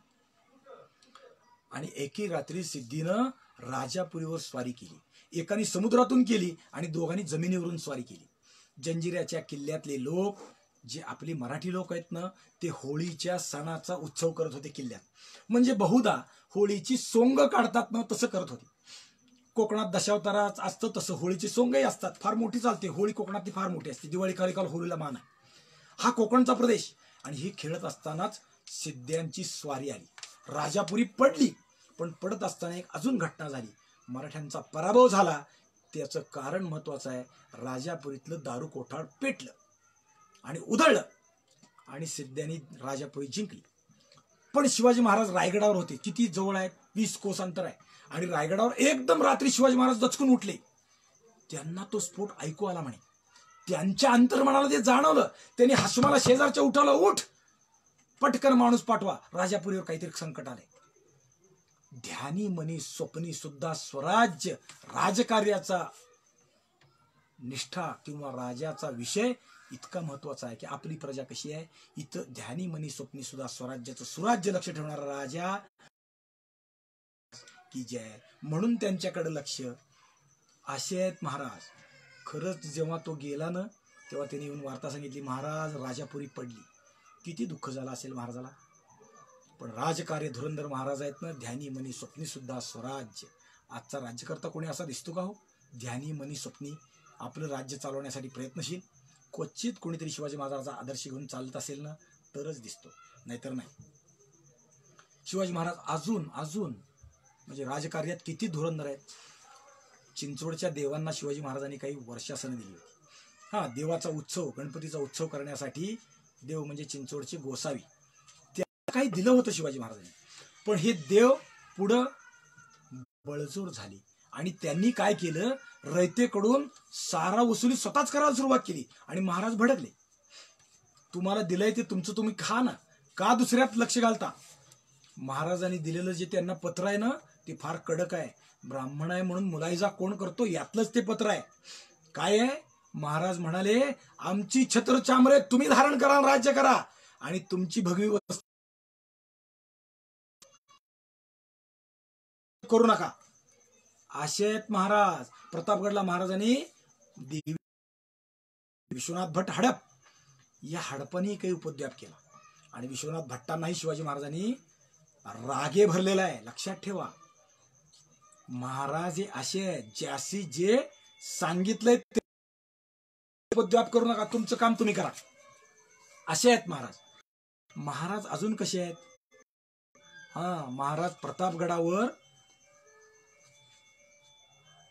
आणि एके रात्री सिद्धीनं राजापुरीवर स्वारी केली. एकाने समुद्रातून केली आणि दोघांनी जमिनीवरून स्वारी केली. जंजिऱ्याच्या किल्ल्यातले लोक, जे आपले मराठी लोक आहेत ना, ते होळीच्या सणाचा उत्सव करत होते किल्ल्यात. म्हणजे बहुधा होळीची सोंग काढतात ना, तसं करत होते. कोकणात दशावतारा असतं तसं होळीची सोंगही असतात, फार मोठी चालते. होळी कोकणातली फार मोठी असते, दिवाळी काल होळीला मान आहे. हा कोकणचा प्रदेश. आणि ही खेळत असतानाच सिद्ध्यांची स्वारी आली. राजापुरी पडली, पण पडत असताना एक अजून घटना झाली. मराठ्यांचा पराभव झाला. त्याचं कारण महत्वाचं आहे. राजापुरीतलं दारू कोठार पेटलं आणि उधळलं आणि सिद्ध्यांनी राजापुरी जिंकली. पण शिवाजी महाराज रायगडावर होते. किती जवळ आहे, 20 कोस अंतर आहे. आणि रायगडावर एकदम रात्री शिवाजी महाराज दचकून उठले. त्यांना तो स्फोट ऐकू आला म्हणे. त्यांच्या अंतर्मनाला ते जाणवलं. त्यांनी हसमाला शेजारच्या उठवलं, उठ, पटकन माणूस पाठवा, राजापुरीवर काहीतरी संकट आलंय. ध्यानी मनी स्वप्नी सुद्धा स्वराज्य राजकार्याचा निष्ठा किंवा राजाचा विषय इतका महत्वाचा आहे की आपली प्रजा कशी आहे. इथं ध्यानी मनी स्वप्नी सुद्धा स्वराज्याचं सुराज्य लक्ष ठेवणारा राजा की जय. म्हणून त्यांच्याकडे लक्ष. असे आहेत महाराज. खरंच जेव्हा तो गेला ना, तेव्हा त्यांनी येऊन वार्ता सांगितली, महाराज राजापुरी पडली. किती दुःख झालं असेल महाराजाला. पण राजकार्य धुरंधर महाराज आहेत ना, ध्यानी मनी स्वप्नी सुद्धा स्वराज्य. आजचा राज्यकर्ता कोणी असा दिसतो का हो, ध्यानी मनी स्वप्नी आपलं राज्य चालवण्यासाठी प्रयत्नशील. क्वचित कोणीतरी शिवाजी महाराजांचा आदर्श घेऊन चालत असेल ना तरच दिसतो, नाहीतर नाही. शिवाजी महाराज अजून म्हणजे राजकार्यात किती धुरंधर आहेत. चिंचवडच्या देवांना शिवाजी महाराजांनी काही वर्षासनं दिली होती. हा, देवाचा उत्सव, गणपतीचा उत्सव करण्यासाठी देव म्हणजे चिंचवडचे गोसावी, त्या काही दिलं होतं शिवाजी महाराजांनी. पण हे देव पुढं बळजोर झाली आणि त्यांनी काय केलं, रयतेकडून सारा वसुली स्वतःच करायला सुरुवात केली. आणि महाराज भडकले. तुम्हाला दिलंय ते तुमचं तुम्ही खा ना, का दुसऱ्यात लक्ष घालता. महाराजांनी दिलेलं जे त्यांना पत्र आहे ना, ते फार कडक आहे. ब्राह्मण आहे म्हणून मुलायजा कोण करतो यातलंच ते पत्र आहे. काय आहे, महाराज म्हणाले, आमची छत्र चामरे तुम्ही धारण करा, राज्य करा आणि तुमची भगवी व्यवस्था करू नका. असे आहेत महाराज. प्रतापगडला महाराजांनी देवी विश्वनाथ भट हडप या हडपाने काही उपद्व्याप केला आणि विश्वनाथ भट्टांनाही शिवाजी महाराजांनी रागे भरलेला आहे. लक्षात ठेवा, महाराज हे असे आहेत ज्यासी जे सांगितलंय ते उपद्व्याप करू नका, तुमचं काम तुम्ही करा, असे आहेत महाराज. महाराज अजून कसे आहेत? महाराज प्रतापगडावर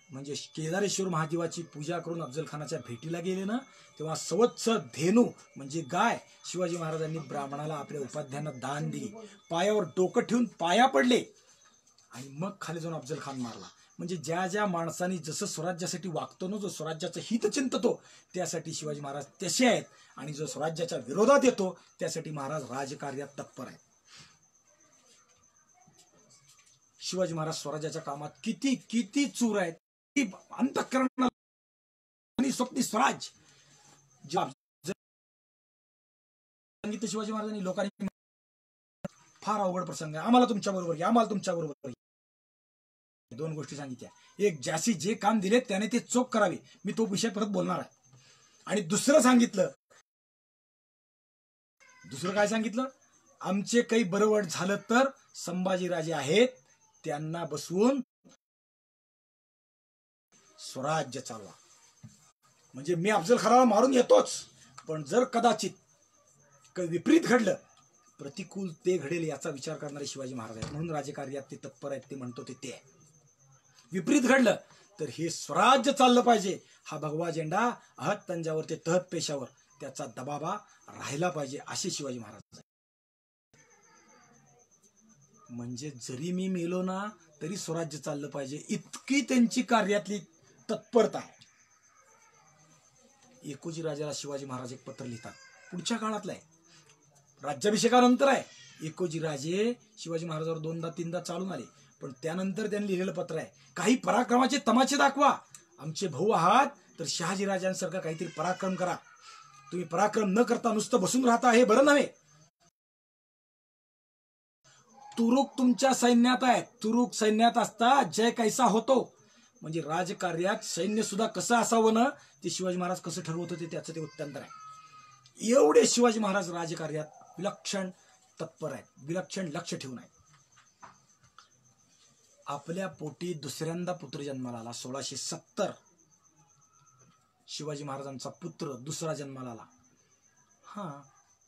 म्हणजे केदारेश्वर महादेवाची पूजा करून अफजल खानाच्या भेटीला गेले ना, तेव्हा सवत्स धेनू म्हणजे गाय शिवाजी महाराजांनी ब्राह्मणाला आपल्या उपाध्यांना दान दिली. पायावर डोकं ठेवून पाया पडले आणि मग खाली जाऊन अफजल खान मारला. म्हणजे ज्या ज्या माणसांनी जसं स्वराज्यासाठी वागतो ना, जो स्वराज्याचं हित चिंततो त्यासाठी शिवाजी महाराज तसे आहेत, आणि जो स्वराज्याच्या विरोधात येतो त्यासाठी महाराज राजकार्यात तत्पर आहेत. शिवाजी महाराज स्वराज्याच्या कामात किती किती चूर आहेत. अंतःकरण आणि स्वप्नी स्वराज सांगितलं शिवाजी महाराजांनी, लोकांनी फार अवघड प्रसंग आहे, आम्हाला तुमच्या बरोबर घ्या, आम्हाला तुमच्या बरोबर घ्या. दोन गोष्टी सांगितल्या. एक, ज्याशी जे काम दिले त्याने ते चोख करावे, मी तो विषय परत बोलणार आहे. आणि दुसरं काय सांगितलं? आमचे काही बरवट झालं तर संभाजीराजे आहेत, त्यांना बसवून स्वराज्य चालवा. म्हणजे मी अफजल खानाला मारून येतोच, पण जर कदाचित विपरीत घडलं, प्रतिकूल ते घडेल याचा विचार करणारे शिवाजी महाराज आहेत. म्हणून राजकार्यात ते तत्पर आहेत. ते म्हणतो ते आहे. विपरीत घडलं तर हे स्वराज्य चाललं पाहिजे, हा भगवा झेंडा अहत तंजावर ते तहत पेशावर त्याचा दबाबा राहिला पाहिजे, असे शिवाजी महाराज आहेत. म्हणजे जरी मी मेलो ना तरी स्वराज्य चाललं पाहिजे, इतकी त्यांची कार्यातली तत्परता आहे. एकोजी राजाला शिवाजी महाराज एक पत्र लिहितात, पुढच्या काळातलं आहे, राज्याभिषेकानंतर आहे. एकोजी राजे शिवाजी महाराजांवर 2दा-3दा चालून आले, पण त्यानंतर त्यांनी लिहिलेलं पत्र आहे, काही पराक्रमाचे तमाचे दाखवा. आमचे भाऊ आहात तर शहाजीराजांसारखं काहीतरी पराक्रम करा. तुम्ही पराक्रम न करता नुसतं बसून राहता हे बरं नव्हे. तुरुक तुमच्या सैन्यात आहे, तुरुक सैन्यात असता जय कैसा होतो. म्हणजे राजकार्यात सैन्य सुद्धा कसं असावं ना, ते शिवाजी महाराज कसं ठरवत होते त्याचं ते उत्तंतर आहे. एवढे शिवाजी महाराज राजकार्यात विलक्षण तत्पर आहेत, विलक्षण लक्ष ठेवून आहेत. आपल्या पोटी दुसऱ्यांदा पुत्र जन्माला आला. 1670 शिवाजी महाराजांचा पुत्र दुसरा जन्माला आला.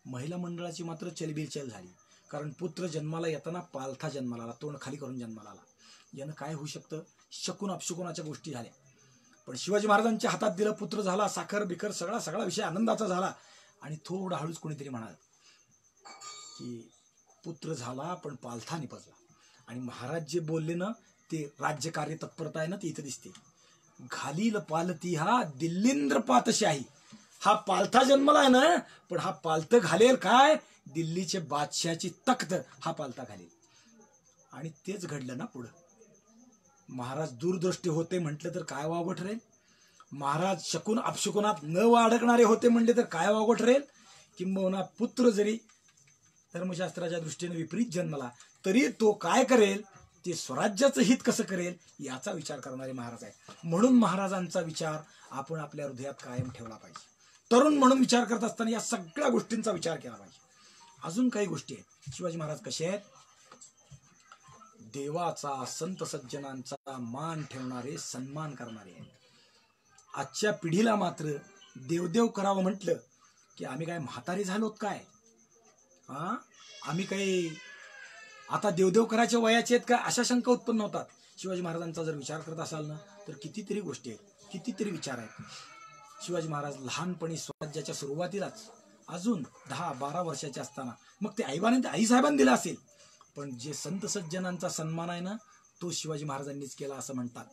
महिला मंडळाची मात्र चलबिलचल झाली, कारण पुत्र जन्माला येताना पालथा जन्माला आला, तोंड खाली करून जन्माला आला. यानं काय होऊ शकतं? शकून अपशकुनाच्या गोष्टी झाल्या. पण शिवाजी महाराजांच्या हातात दिलं, पुत्र झाला, साखर बिकर सगळा विषय आनंदाचा झाला. आणि थोडं हळूच कोणीतरी म्हणाल की पुत्र झाला पण पालथा निपजला. आणि महाराज जे बोलले ना, ते राज्यकार्य तत्परता आहे ना, ती इथं दिसते. घालील पालती हा दिल्लींद्र पातशाही. हा पालथा जन्मला आहे ना, पण हा पालथ घालेल काय? दिल्लीचे बादशाची तख्त हा पालथा घालेल. आणि तेच घडलं ना पुढं. महाराज दूरदृष्टी होते म्हटलं तर काय वावगं ठरेल? महाराज शकून अपशकुनात न अडकणारे होते म्हणले तर काय वावगं ठरेल? किंबहुना पुत्र जरी धर्मशास्त्राच्या दृष्टीने विपरीत जन्मला तरी तो काय करेल? ते स्वराज्याचं हित कसं करेल याचा विचार करणारे महाराज आहेत. म्हणून महाराजांचा विचार आपण आपल्या हृदयात कायम ठेवला पाहिजे. तरुण म्हणून विचार करत असताना या सगळ्या गोष्टींचा विचार केला पाहिजे. अजून काही गोष्टी आहेत. शिवाजी महाराज कसे आहेत? देवाचा, संत सज्जनांचा मान ठेवणारे, सन्मान करणारे आहेत. आजच्या पिढीला मात्र देवदेव करावं म्हटलं की आम्ही काय म्हातारे झालोत काय? आम्ही काही आता देवदेव करायच्या वयाचे आहेत का? अशा शंका उत्पन्न होतात. शिवाजी महाराजांचा जर विचार करत असाल ना तर कितीतरी गोष्टी आहेत, कितीतरी विचार आहेत. शिवाजी महाराज लहानपणी स्वराज्याच्या सुरुवातीलाच अजून 10-12 वर्षाचे असताना, मग ते आईसाहेबांनी दिला असेल, पण जे संत सज्जनांचा सन्मान आहे ना तो शिवाजी महाराजांनीच केला असं म्हणतात.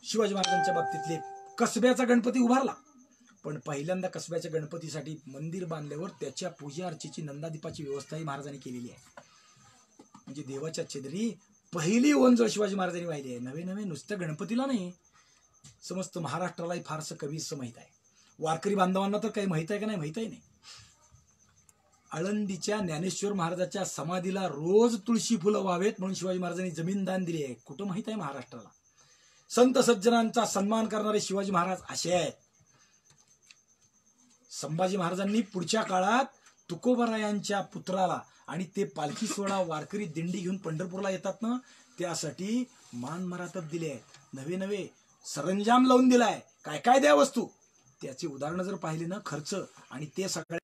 शिवाजी महाराजांच्या बाबतीतले कसब्याचा गणपती उभारला, पण पहिल्यांदा कसब्याच्या गणपतीसाठी मंदिर बांधल्यावर त्याच्या पूजा अर्चेची नंदादीपाची व्यवस्थाही महाराजांनी केलेली आहे. म्हणजे देवाच्या छेदरी पहिली ओंज शिवाजी महाराजांनी वाहिली आहे. नवे नुसतं गणपतीला नाही, समस्त महाराष्ट्रालाही फारसं कवीचं माहीत आहे. वारकरी बांधवांना तर काही माहीत आहे का नाही? माहीतही नाही. आळंदीच्या ज्ञानेश्वर महाराजाच्या समाधीला रोज तुळशी फुलं व्हावेत म्हणून शिवाजी महाराजांनी जमीन दान दिली आहे. कुठं माहीत आहे महाराष्ट्राला? संत सज्जनांचा सन्मान करणारे शिवाजी महाराज असे आहेत. संभाजी महाराजांनी पुढच्या काळात तुकोबारायांच्या पुत्राला आणि ते पालखी सोहळा वारकरी दिंडी घेऊन पंढरपूरला येतात ना, त्यासाठी मान मरातब दिले आहेत, नवे नवे सरंजाम लावून दिलाय, काय काय द्या वस्तू. त्याची उदाहरणं जर पाहिली ना, खर्च आणि ते सगळे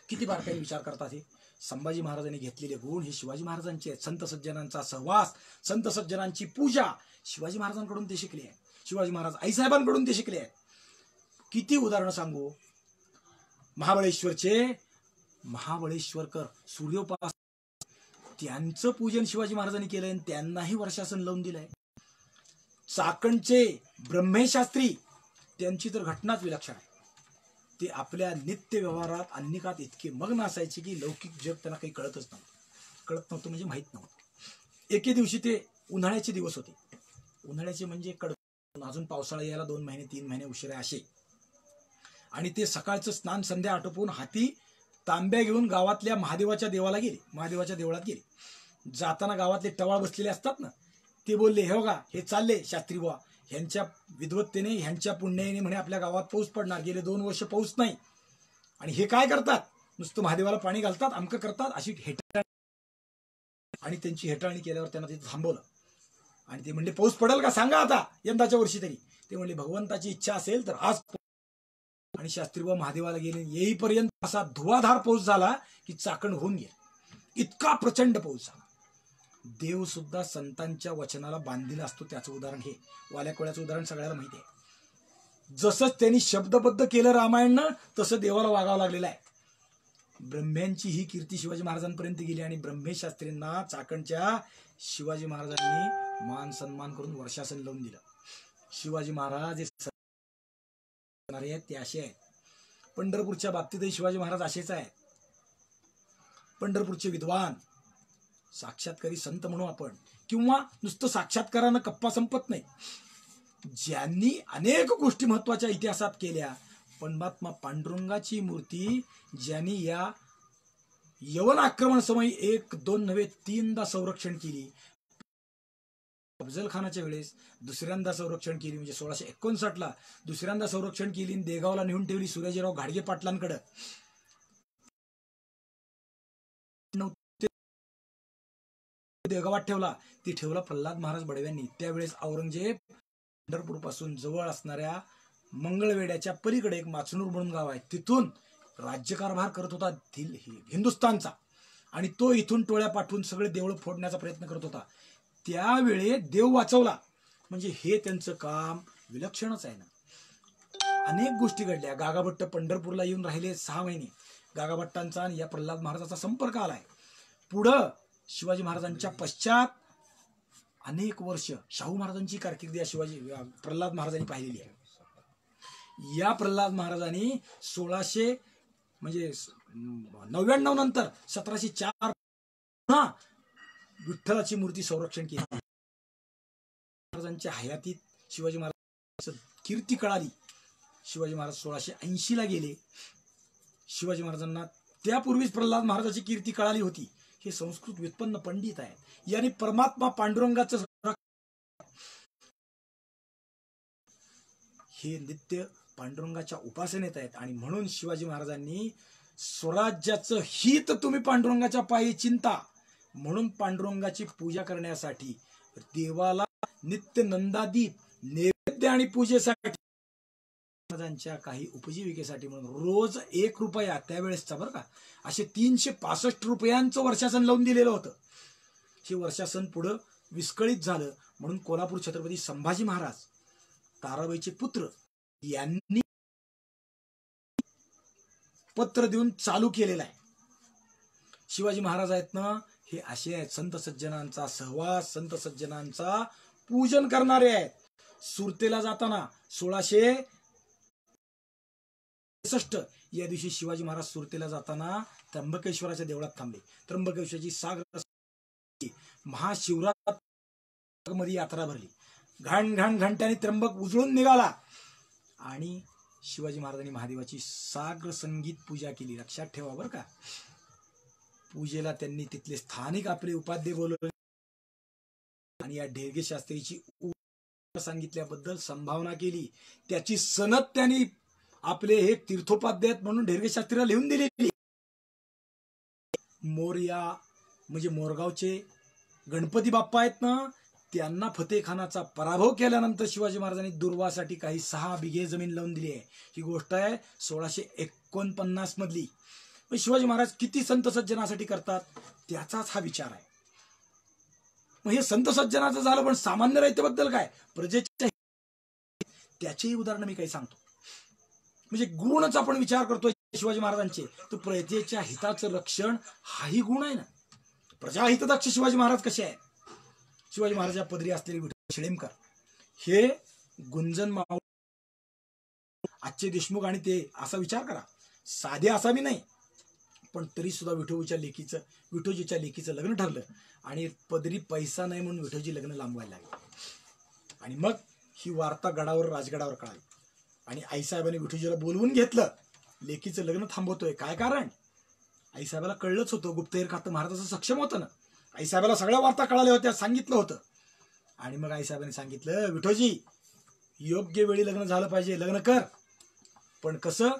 किती बारकाईने विचार करतात. हे संभाजी महाराजांनी घेतलेले गुण हे शिवाजी महाराजांचे आहेत. संत सज्जनांचा सहवास, संत सज्जनांची पूजा शिवाजी महाराजांकडून ते शिकले आहे. शिवाजी महाराज आईसाहेबांकडून ते शिकले आहेत. किती उदाहरणं सांगू. महाबळेश्वरकर सूर्योपास त्यांचं पूजन शिवाजी महाराजांनी केलंय आणि त्यांनाही वर्षासन लावून दिलंय. चाकणचे ब्रह्मेशास्त्री, त्यांची तर घटनाच विलक्षण आहे. ते आपल्या नित्य व्यवहारात अन्निकात इतके मग्न असायचे की लौकिक जग त्यांना काही कळत नव्हतं म्हणजे माहीत नव्हतं. एके दिवशी ते उन्हाळ्याचे दिवस होते. उन्हाळ्याचे म्हणजे कडक, अजून पावसाळा यायला 2 महिने 3 महिने उशिरा असे. आणि ते सकाळचं स्नान संध्या आटोपून हाती तांब्या घेऊन गावातल्या महादेवाच्या देवाला गेले. महादेवाच्या देवळात गेले. जाताना गावातले टवाळ बसलेले असतात ना, ते बोलले, हे बघा हे चालले शास्त्री बुवा, ह्यांच्या विद्वत्तेने ह्यांच्या पुण्याने म्हणे आपल्या गावात पाऊस पडणार. गेले 2 वर्ष पाऊस नाही. आणि हे काय करतात, नुसतं महादेवाला पाणी घालतात, अमकं करतात, अशी हेटाळणी. आणि त्यांची हेटाळणी केल्यावर त्यांना तिथे थांबवलं आणि ते म्हणले, पाऊस पडेल का सांगा आता यंदाच्या वर्षी तरी. ते म्हणले, भगवंताची इच्छा असेल तर आज. आणि शास्त्रीबा महादेवाला गेले. येईपर्यंत असा धुवाधार पाऊस झाला की चाकण होऊन गेला. इतका प्रचंड पाऊस झाला. देव सुद्धा संतांच्या वचनाला बांधलेला असतो. त्याचं उदाहरण हे वाल्या कोळ्याचं उदाहरण सगळ्याला माहिती आहे. जसंच त्यांनी शब्दबद्ध केलं रामायणनं, तसं देवाला वागावं लागलेलं आहे. ब्रह्म्यांची ही कीर्ती शिवाजी महाराजांपर्यंत गेली आणि ब्रह्मेशास्त्रींना चाकणच्या शिवाजी महाराजांनी मान सन्मान करून वर्षासन लावून दिलं. शिवाजी महाराज ते असे आहेत. पंढरपूरच्या बाबतीतही शिवाजी महाराज असेच आहेत. पंढरपूरचे विद्वान, साक्षात्कारी संत म्हणू आपण, किंवा नुसतं साक्षात्कारानं कप्पा संपत नाही. ज्यांनी अनेक गोष्टी महत्वाच्या इतिहासात केल्या. परमात्मा पांडुरंगाची मूर्ती ज्यांनी या यवन आक्रमण समय 1, 2 नव्हे 3दा संरक्षण केली. अफजल खानाच्या वेळेस दुसऱ्यांदा संरक्षण केली, म्हणजे 1659ला दुसऱ्यांदा संरक्षण केली. देगावला नेऊन ठेवली सूर्याजीराव घाडगे पाटलांकडे. देगावात ठेवला, ती ठेवला प्रल्हाद महाराज बडव्यांनी. त्यावेळेस औरंगजेब पंढरपूर पासून जवळ असणाऱ्या मंगळवेड्याच्या पलीकडे एक माचनूर म्हणून गाव आहे, तिथून राज्यकारभार करत होता हिंदुस्थानचा. आणि तो इथून टोळ्या पाठवून सगळे देवळं फोडण्याचा प्रयत्न करत होता. त्यावेळी देव वाचवला. म्हणजे हे त्यांचं काम विलक्षणच आहे ना. अनेक गोष्टी घडल्या. गागाभट्ट पंढरपूरला येऊन राहिले 6 महिने. गागाभट्टांचा आणि या प्रल्हाद महाराजाचा संपर्क आलाय. पुढं शिवाजी महाराजांच्या पश्चात अनेक वर्ष शाहू महाराजांची कारकिर्दी प्रल्हाद महाराजांनी पाहिलेली आहे. या प्रल्हाद महाराजांनी 1699 नंतर 1704 विठ्ठलाची मूर्ती संरक्षण केली. महाराजांच्या हयातीत शिवाजी महाराज कीर्ती कळाली. शिवाजी महाराज 1680ला गेले. शिवाजी महाराजांना त्यापूर्वीच प्रल्हाद महाराजांची कीर्ती कळाली होती. हे संस्कृत व्युत्पन्न पंडित आहेत. यांनी परमात्मा पांडुरंगाचं हे नित्य पांडुरंगाच्या उपासनेत आहेत. आणि म्हणून शिवाजी महाराजांनी स्वराज्याचं हित तुम्ही पांडुरंगाच्या पायी चिंता म्हणून पांडुरंगाची पूजा करण्यासाठी देवाला नित्य नंदादीप नैवेद्य आणि पूजेसाठी महाराजांच्या काही उपजीविकेसाठी म्हणून रोज 1 रुपया त्यावेळेसचा बरं का, असे 365 रुपयांचं वर्षासन लावून दिलेलं होतं. हे वर्षासन पुढं विस्कळीत झालं. म्हणून कोल्हापूर छत्रपती संभाजी महाराज ताराबाईचे पुत्र यांनी पत्र देऊन चालू केलेलं आहे. शिवाजी महाराज आहेत ना, हे असे आहेत, संत सज्जनांचा सहवास, संत सज्जनांचा पूजन करणारे आहेत. सुरतेला जाताना 1666 या दिवशी शिवाजी महाराज सुरतेला जाताना त्र्यंबकेश्वराच्या देवळात थांबले. त्र्यंबकेश्वराची सागर महाशिवरात्री मध्ये यात्रा भरली. घाण घाण घंट्याने त्र्यंबक उजळून निघाला आणि शिवाजी महाराजांनी महादेवाची साग्र संगीत पूजा केली. लक्षात ठेवा बरं का. पूजेला त्यांनी तिथले स्थानिक आपले उपाध्ये बोलवले आणि या ढेरगे शास्त्रीची सांगितल्याबद्दल संभावना केली. त्याची सनद त्यांनी आपले हे तीर्थोपाध्याय म्हणून ढेरगे शास्त्रीला लिहून दिलेली. मोरया म्हणजे मोरगावचे गणपती बाप्पा आहेत ना, त्यांना फतेखानाचा पराभव केल्यानंतर शिवाजी महाराजांनी दुर्वासाठी काही 6 बिघे जमीन लावून दिली आहे. ही गोष्ट आहे 1649 मधली. शिवाजी महाराज किती संत सज्जनासाठी करतात त्याचाच हा विचार आहे. मग हे संत सज्जनाचं झालं, पण सामान्य रयतेबद्दल काय, प्रजेच्या त्याचेही उदाहरण मी काही सांगतो. म्हणजे गुणच आपण विचार करतोय शिवाजी महाराजांचे, तर प्रजेच्या हिताचं रक्षण हाही गुण आहे ना. प्रजाहितदक्ष शिवाजी महाराज कसे आहेत. शिवाजी महाराजा पदरी असलेले विठ्ठल शेळेमकर हे गुंजन मावळ आजचे देशमुख आणि ते असा विचार करा, साधे असावी नाही, पण तरी सुद्धा विठोजीच्या लेकीचं लग्न ठरलं आणि पदरी पैसा नाही म्हणून विठोजी लग्न लांबवायला लागले. आणि मग ही वार्ता गडावर राजगडावर कळाली आणि आईसाहेबांनी विठोजीला बोलवून घेतलं. लेकीचं लग्न थांबवतोय, काय कारण. आईसाहेबाला कळलंच होतं, गुप्तहेर खातं महाराजाचं सक्षम होतं ना. आईसाहेबाला सगळ्या वार्ता कळाल्या होत्या, सांगितलं होतं. आणि मग आईसाहेबांनी सांगितलं, विठोजी योग्य वेळी लग्न झालं पाहिजे, लग्न कर, पण कसं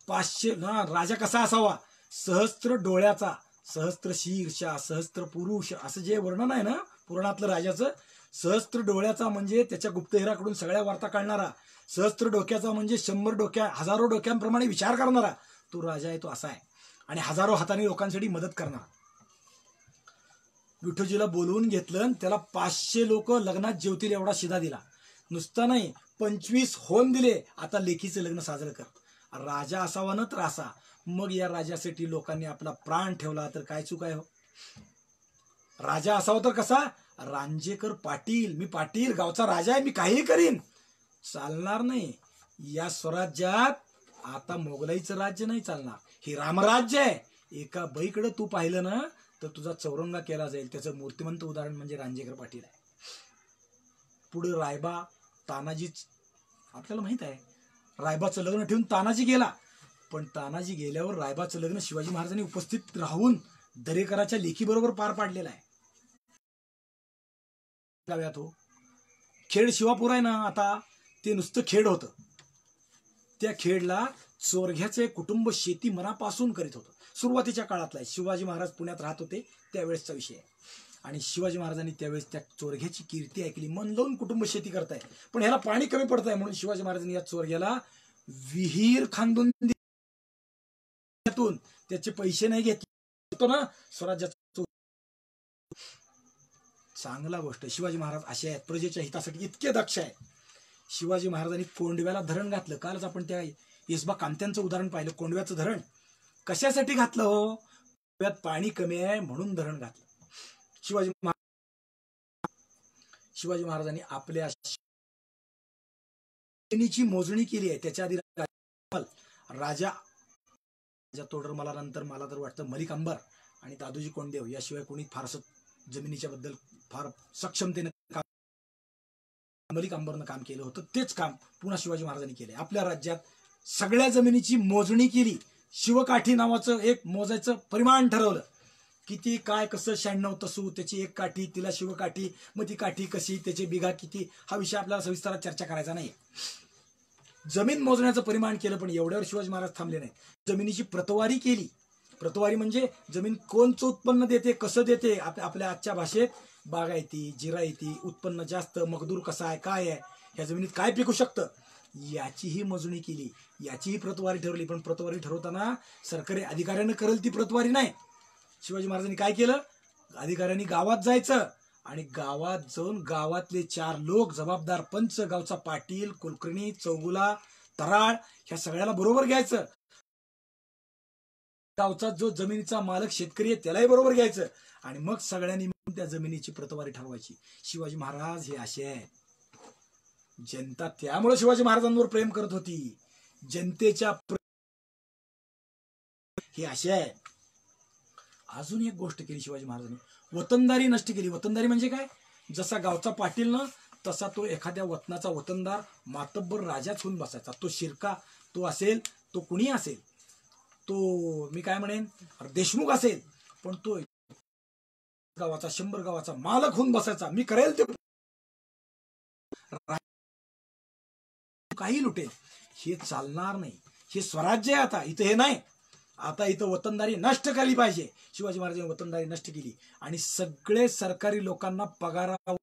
500 ना, राजा कसा असावा, सहस्त्र डोळ्याचा, सहस्त्र शीर्षा, सहस्त्र पुरुष, असं जे वर्णन आहे ना पुराणातलं राजाचं. सहस्त्र डोळ्याचा म्हणजे त्याच्या गुप्तहेराकडून सगळ्या वार्ता कळणारा, सहस्त्र डोक्याचा म्हणजे 100 हजारो डोक्यांप्रमाणे विचार करणारा तो राजा आहे, तो असा आहे. आणि हजारो हाताने लोकांसाठी मदत करणारा. विठोजीला बोलवून घेतलं, त्याला 500 लोक लग्नात जेवतील एवढा शिदा दिला. नुसता नाही, 25 होन दिले, आता लेकीचं लग्न साजरं कर. राजा असावा ना तर असा. मग या राजासाठी लोकांनी आपला प्राण ठेवला तर काय चूक आहे हो. राजा असावा तर कसा, रांजेकर पाटील, मी पाटील गावचा राजा आहे, मी काही करीन, चालणार नाही. या स्वराज्यात आता मोगलाईचं राज्य नाही चालणार, हे रामराज्य आहे. एका बाईकडे तू पाहिलं ना तर तुझा चौरंगा केला जाईल. त्याचं मूर्तिमंत उदाहरण म्हणजे रांजेकर पाटील आहे. पुढे रायबा, तानाजीच आपल्याला माहित आहे. रायबाचं लग्न ठेवून तानाजी गेला, पण तानाजी गेल्यावर रायबाचं लग्न शिवाजी महाराजांनी उपस्थित राहून दरेकराच्या लेखीबरोबर पार पाडलेलं आहे. गाव्यात हो खेड शिवापूर आहे ना, आता ते नुसतं खेड होतं. त्या खेडला चोरघ्याचे कुटुंब शेती मनापासून करीत होतं. सुरुवातीच्या काळातला आहे. शिवाजी महाराज पुण्यात राहत होते त्यावेळेसचा विषय आहे. आणि शिवाजी महाराजांनी त्यावेळेस त्या चोरघ्याची कीर्ती ऐकली, मन लावून कुटुंब शेती करताय, पण ह्याला पाणी कमी पडत आहे म्हणून शिवाजी महाराजांनी या चोरघ्याला विहीर खांदून त्याचे पैसे नाही घेतले ना स्वराज्याचा. चांगला गोष्ट. शिवाजी महाराज असे आहेत, प्रजेच्या हितासाठी इतके दक्ष आहेत. शिवाजी महाराजांनी कोंडव्याला धरण घातलं. कालच आपण त्या येसबा कामत्यांचं उदाहरण पाहिलं. कोंडव्याचं धरण कशासाठी घातलं हो, कोंडव्यात पाणी कमी आहे म्हणून धरण घातलं. शिवाजी महाराजांनी आपल्या ची मोजणी केली आहे. त्याच्या आधी राजा तोडरमला, नंतर मला तर वाटतं मलिक अंबर आणि दादोजी कोंडदेव याशिवाय कोणी फारसं जमिनीच्या बद्दल फार सक्षमतेने मलिक अंबरनं काम केलं होतं. तेच काम पुन्हा शिवाजी महाराजांनी केले. आपल्या राज्यात सगळ्या जमिनीची मोजणी केली. शिवकाठी नावाचं एक मोजायचं परिमाण ठरवलं. किती काय कसं 96 तसू, त्याची एक काठी, तिला शिवकाठी, मग ती काठी कशी, त्याचे बिघा किती, हा विषय आपल्याला सविस्तरात चर्चा करायचा नाही. जमीन मोजण्याचं परिमाण केलं, पण एवढ्यावर शिवाजी महाराज थांबले नाही. जमिनीची प्रतवारी केली. प्रतवारी म्हणजे जमीन कोणचं उत्पन्न देते, कसं देते, आपल्या आजच्या भाषेत बागायती, जिरायती, उत्पन्न जास्त, मगदूर कसा आहे, काय आहे, ह्या जमिनीत काय पिकू शकतं, याचीही मोजणी केली, याचीही प्रतवारी ठरवली. पण प्रतवारी ठरवताना सरकारी अधिकाऱ्यानं करेल ती प्रतवारी नाही. शिवाजी महाराजांनी काय केलं, अधिकाऱ्यांनी गावात जायचं आणि गावात जाऊन गावातले 4 लोक, जबाबदार पंच, गावचा पाटील, कुलकर्णी, चौगुला, तराळ, ह्या सगळ्याला बरोबर घ्यायचं. गावचा जो जमिनीचा मालक शेतकरी आहे त्यालाही बरोबर घ्यायचं आणि मग सगळ्यांनी मिळून त्या जमिनीची प्रतवारी ठरवायची. शिवाजी महाराज हे असे आहेत. जनता त्यामुळे शिवाजी महाराजांवर प्रेम करत होती. जनतेच्या हे असे आहे. अजून एक गोष्ट केली शिवाजी महाराजांनी, वतनदारी नष्ट केली. वतनदारी म्हणजे काय, जसा गावचा पाटील ना तसा तो एखाद्या वतनाचा वतनदार मातब्बर राजाच होऊन बसायचा. तो शिरका तो असेल, तो कुणी असेल, तो मी काय म्हणेन देशमुख असेल, पण तो गावाचा 100 गावाचा मालक होऊन बसायचा. मी करेल ते काही लुटेल, हे चालणार नाही. हे स्वराज्य आहे आता, इथं हे नाही. आता इथं वतनदारी नष्ट केली पाहिजे. शिवाजी महाराजांनी वतनदारी नष्ट केली आणि सगळे सरकारी लोकांना पगारावर,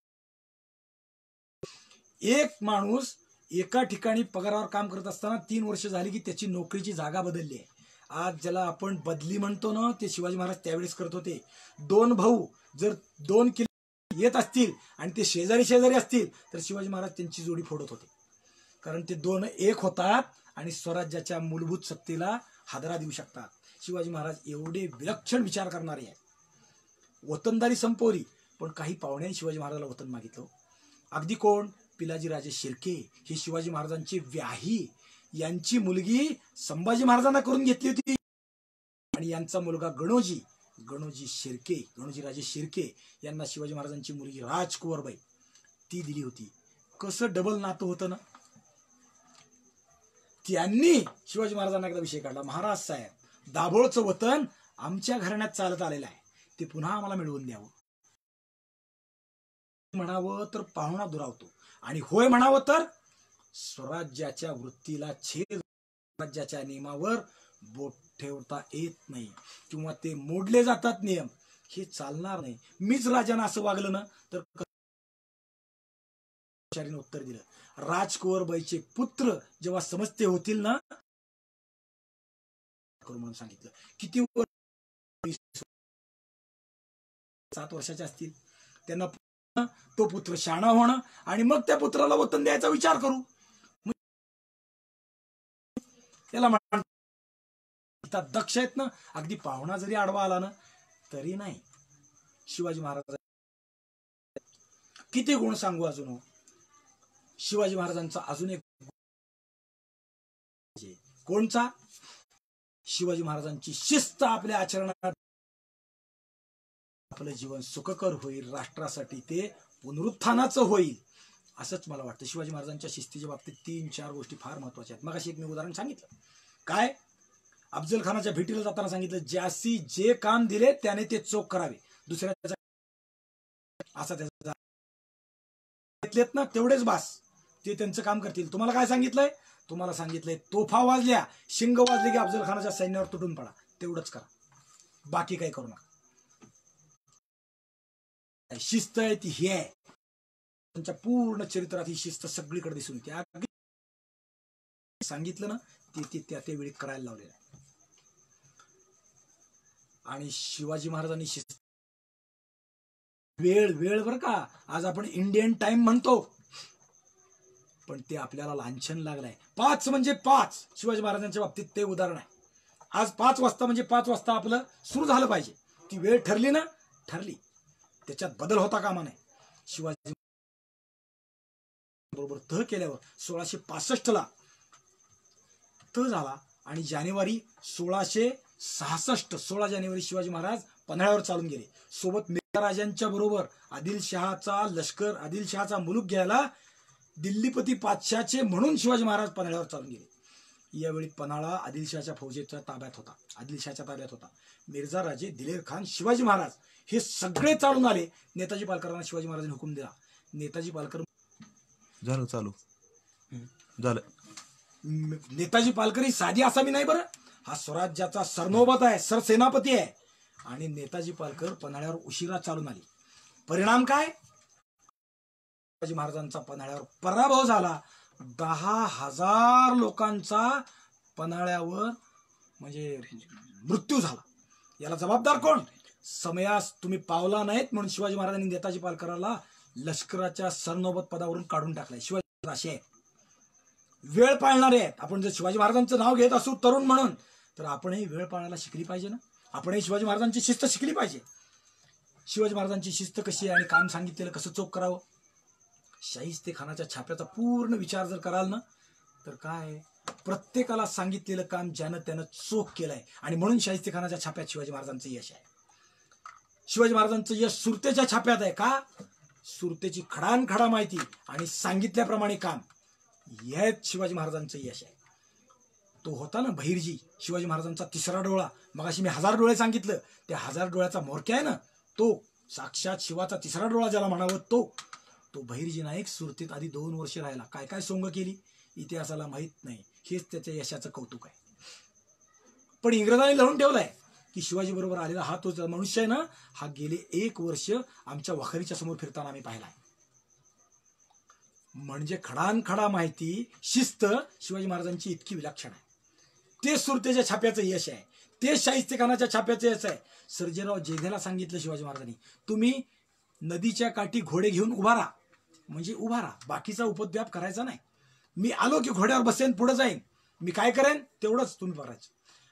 एक माणूस एका ठिकाणी पगारावर काम करत असताना 3 वर्ष झाली की त्याची नोकरीची जागा बदलली आहे. आज ज्याला आपण बदली म्हणतो ना, ते शिवाजी महाराज त्यावेळेस करत होते. 2 भाऊ जर 2 किलो येत असतील आणि ते शेजारी शेजारी असतील तर शिवाजी महाराज त्यांची जोडी फोडत होते. कारण ते 2 एक होतात आणि स्वराज्याच्या मूलभूत सत्तेला हादरा देऊ शकतात. शिवाजी महाराज एवढे विलक्षण विचार करणारे आहेत. वतनदारी संपवली, पण काही पाहुण्यांनी शिवाजी महाराजाला वतन मागितलं. अगदी कोण? पिलाजीराजे शिर्के, हे शिवाजी महाराजांचे व्याही, यांची मुलगी संभाजी महाराजांना करून घेतली होती आणि यांचा मुलगा गणोजी शिर्के, गणोजीराजे शिर्के यांना शिवाजी महाराजांची मुलगी राजकुंवरबाई ती दिली होती. कसं डबल नातं होतं ना. त्यांनी शिवाजी महाराजांना एकदा विषय काढला, महाराज साहेब, दाभोळचं वतन आमच्या घराण्यात चालत आलेलं आहे, ते पुन्हा आम्हाला मिळवून द्यावं. म्हणावं तर पाहुणा दुरावतो आणि होय म्हणावं तर स्वराज्याच्या वृत्तीला छेद, स्वराज्याच्या नियमावर बोट ठेवता येत नाही किंवा ते मोडले जातात नियम, हे चालणार नाही. मीच राजानं असं वागलं ना तर उत्तर दिलं. राजकुंवरबाईचे पुत्र जेव्हा समजते होतील ना म्हणून सांगितलं. किती 7 वर्षाचे असतील त्यांना तो पुत्र शाणा होणं आणि मग त्या पुत्राला वतन द्यायचा विचार करू. त्याला म्हणतात दक्ष आहेत ना. अगदी पाहुणा जरी आडवा आला ना तरी नाही. शिवाजी महाराज किती गुण सांगू अजून. शिवाजी महाराजांचा अजून एक कोणचा? शिवाजी महाराजांची शिस्त आपल्या आचरणात. आपलं जीवन सुखकर होईल, राष्ट्रासाठी ते पुनरुत्थानाचं होईल असंच मला वाटतं. शिवाजी महाराजांच्या शिस्तीच्या बाबतीत 3-4 गोष्टी फार महत्वाच्या आहेत. मगाशी एक मी उदाहरण सांगितलं. काय? अफजल खानाच्या भेटीला जाताना सांगितलं, ज्यासी जे काम दिले त्याने ते चोख करावे, दुसऱ्याचा असा त्याचा घेतलेत ना तेवढेच बास, ते त्यांचं काम करतील. तुम्हाला काय सांगितलंय? तुम्हाला सांगितलंय तोफा वाजल्या, शिंग वाजले की अफजल खानाच्या सैन्यावर तुटून पडा, तेवढंच करा, बाकी काही करू नका. शिस्त आहे ती ही आहे. त्यांच्या पूर्ण चरित्रात ही शिस्त सगळीकडे दिसून येते. सांगितलं ना ते त्या वेळी करायला लावलेलं आहे. आणि शिवाजी महाराजांनी शिस्त, वेळ बरं का, आज आपण इंडियन टाइम म्हणतो पण ते आपल्याला लांछन लागलाय. 5 म्हणजे 5. शिवाजी महाराजांच्या बाबतीत ते उदाहरण आहे. आज 5 वाजता म्हणजे 5 वाजता आपलं सुरू झालं पाहिजे. ती वेळ ठरली ना, ठरली, त्याच्यात बदल होता कामा नये. शिवाजी बरोबर तह केल्यावर 1665 तह झाला आणि जानेवारी 16 जानेवारी शिवाजी महाराज पन्हाळ्यावर चालून गेले. सोबत मिर्झा राजांच्या बरोबर आदिलशहाचा लष्कर, आदिलशहाचा मुलूक घ्यायला दिल्लीपती पातशाचे म्हणून शिवाजी महाराज पन्हाळ्यावर चालून गेले. यावेळी पन्हाळा आदिलशहाच्या फौजेच्या ताब्यात होता, आदिलशहाच्या ताब्यात होता. मिर्झा राजे, दिलेर खान, शिवाजी महाराज हे सगळे चालून आले. नेताजी पालकरांना शिवाजी महाराजांनी हुकूम दिला. नेताजी पालकर झालं चालू झालं. नेताजी पालकर ही साधी आसामी नाही बरं, हा स्वराज्याचा सरनोबत आहे, सरसेनापती आहे. आणि नेताजी पालकर पन्हाळ्यावर उशिरा चालून आले. परिणाम काय? शिवाजी महाराजांचा पन्हाळ्यावर पराभव झाला. 10,000 लोकांचा पन्हाळ्यावर म्हणजे मृत्यू झाला. याला जबाबदार कोण? समयास तुम्ही पावला नाहीत म्हणून शिवाजी महाराजांनी नेताजी पालकराला लष्कराच्या सरनोबत पदावरून काढून टाकलाय. शिवाजी असे आहेत, वेळ पाळणारे आहेत. आपण जर शिवाजी महाराजांचं नाव घेत असू तरुण म्हणून तर आपणही वेळ पाळायला शिकली पाहिजे ना. आपणही शिवाजी महाराजांची शिस्त शिकली पाहिजे. शिवाजी महाराजांची शिस्त कशी आहे आणि काम सांगितलेलं कसं चोख करावं. शाहिस्तेखानाच्या छाप्याचा पूर्ण विचार जर कराल ना तर काय, प्रत्येकाला सांगितलेलं काम ज्यानं त्यानं चोख केलंय आणि म्हणून शाहिस्तेखानाच्या छाप्यात शिवाजी महाराजांचं यश आहे. शिवाजी महाराजांचं यश सुरतेच्या छाप्यात आहे. का? सुरतेची खडानखडा माहिती आणि सांगितल्याप्रमाणे काम, यात शिवाजी महाराजांचं यश आहे. तो होता ना बहिर्जी, शिवाजी महाराजांचा 3रा डोळा. मगाशी मी 1000 डोळे सांगितलं, त्या 1000 डोळ्याचा म्होरक्या आहे ना तो, साक्षात शिवाचा 3रा डोळा ज्याला म्हणावं तो बहिर्जी नाईक सुरतेत आधी 2 वर्ष राहिला. काय काय सोंग केली. इतिहासाला माहीत नाही. हेच त्याच्या यशाचं कौतुक आहे. पण इंग्रजांनी लावून ठेवलंय की शिवाजी बरोबर आलेला हा तो मनुष्य आहे ना, हा गेले 1 वर्ष आमच्या वाखरीच्या समोर फिरताना आम्ही पाहिलाय. म्हणजे खडानखडा माहिती, शिस्त शिवाजी महाराजांची इतकी विलक्षण आहे. ते सुरतेच्या छाप्याचं यश आहे, ते शाहिस्तेखानाच्या छाप्याचं यश आहे. सर्जेराव जेधेला सांगितलं शिवाजी महाराजांनी, तुम्ही नदीच्या काठी घोडे घेऊन उभा राहा, म्हणजे उभा राहा, बाकीचा उपद्व्याप करायचा नाही. मी आलो की घोड्यावर बसेन, पुढे जाईन, मी काय करेन तेवढंच तुम्ही करायचं.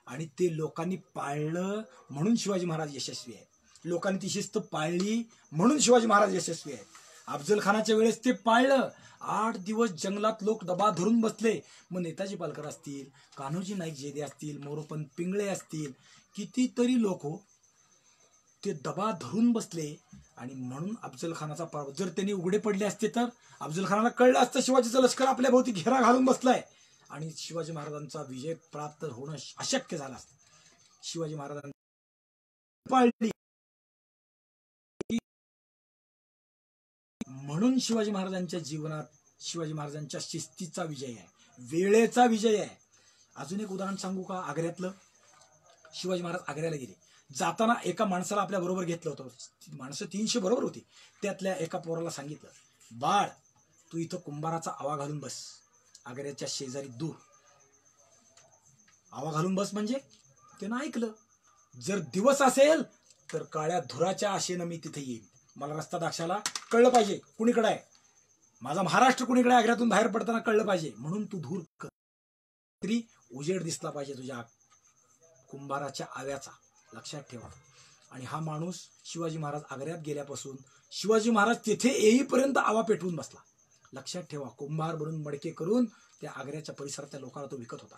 आणि ते लोकांनी पाळलं म्हणून शिवाजी महाराज यशस्वी आहेत. लोकांनी ती शिस्त पाळली म्हणून शिवाजी महाराज यशस्वी आहेत. अफजल खानाच्या वेळेस ते पाळलं. 8 दिवस जंगलात लोक दबा धरून बसले. मग नेताजी पालकर असतील, कान्होजी नाईक जेधे असतील, मोरोपंत पिंगळे असतील, कितीतरी लोक ते दबा धरून बसले. आणि म्हणून अफजल खानाचा पराभव. जर त्यांनी उघडे पडले असते तर अफजल खानाला कळलं असतं शिवाजीचं लष्कर आपल्या भोवती घेरा घालून बसलाय आणि शिवाजी महाराजांचा विजय प्राप्त होणं अशक्य झालं असतं. शिवाजी महाराजांनी पाळली म्हणून शिवाजी महाराजांच्या जीवनात शिवाजी महाराजांच्या शिस्तीचा विजय आहे, वेळेचा विजय आहे. अजून एक उदाहरण सांगू का आग्र्यातलं? शिवाजी महाराज आग्र्याला गेले. जाताना एका माणसाला आपल्या बरोबर घेतलं होतं. माणसं 300 बरोबर होती. त्यातल्या एका पोराला सांगितलं, बाळ तू इथं कुंभाराचा आवा घालून बस, आग्र्याच्या शेजारी दूर आवा घालून बस. म्हणजे त्यानं ऐकलं. जर दिवस असेल तर काळ्या धुराच्या आशेनं मी तिथे येईल, मला रस्ता दाक्षाला कळलं पाहिजे कुणीकडे आहे, माझा महाराष्ट्र कुणीकडे आग्र्यातून बाहेर पडताना कळलं पाहिजे, म्हणून तू धूर कर. तरी उजेड दिसला पाहिजे तुझ्या कुंभाराच्या आव्याचा, लक्षात ठेवा. आणि हा माणूस शिवाजी महाराज आग्र्यात गेल्यापासून शिवाजी महाराज तिथे येईपर्यंत आवा पेटवून बसला. लक्षात ठेवा, कुंभार बनून मडके करून त्या आग्र्याच्या परिसरातल्या लोकांना तो विकत होता.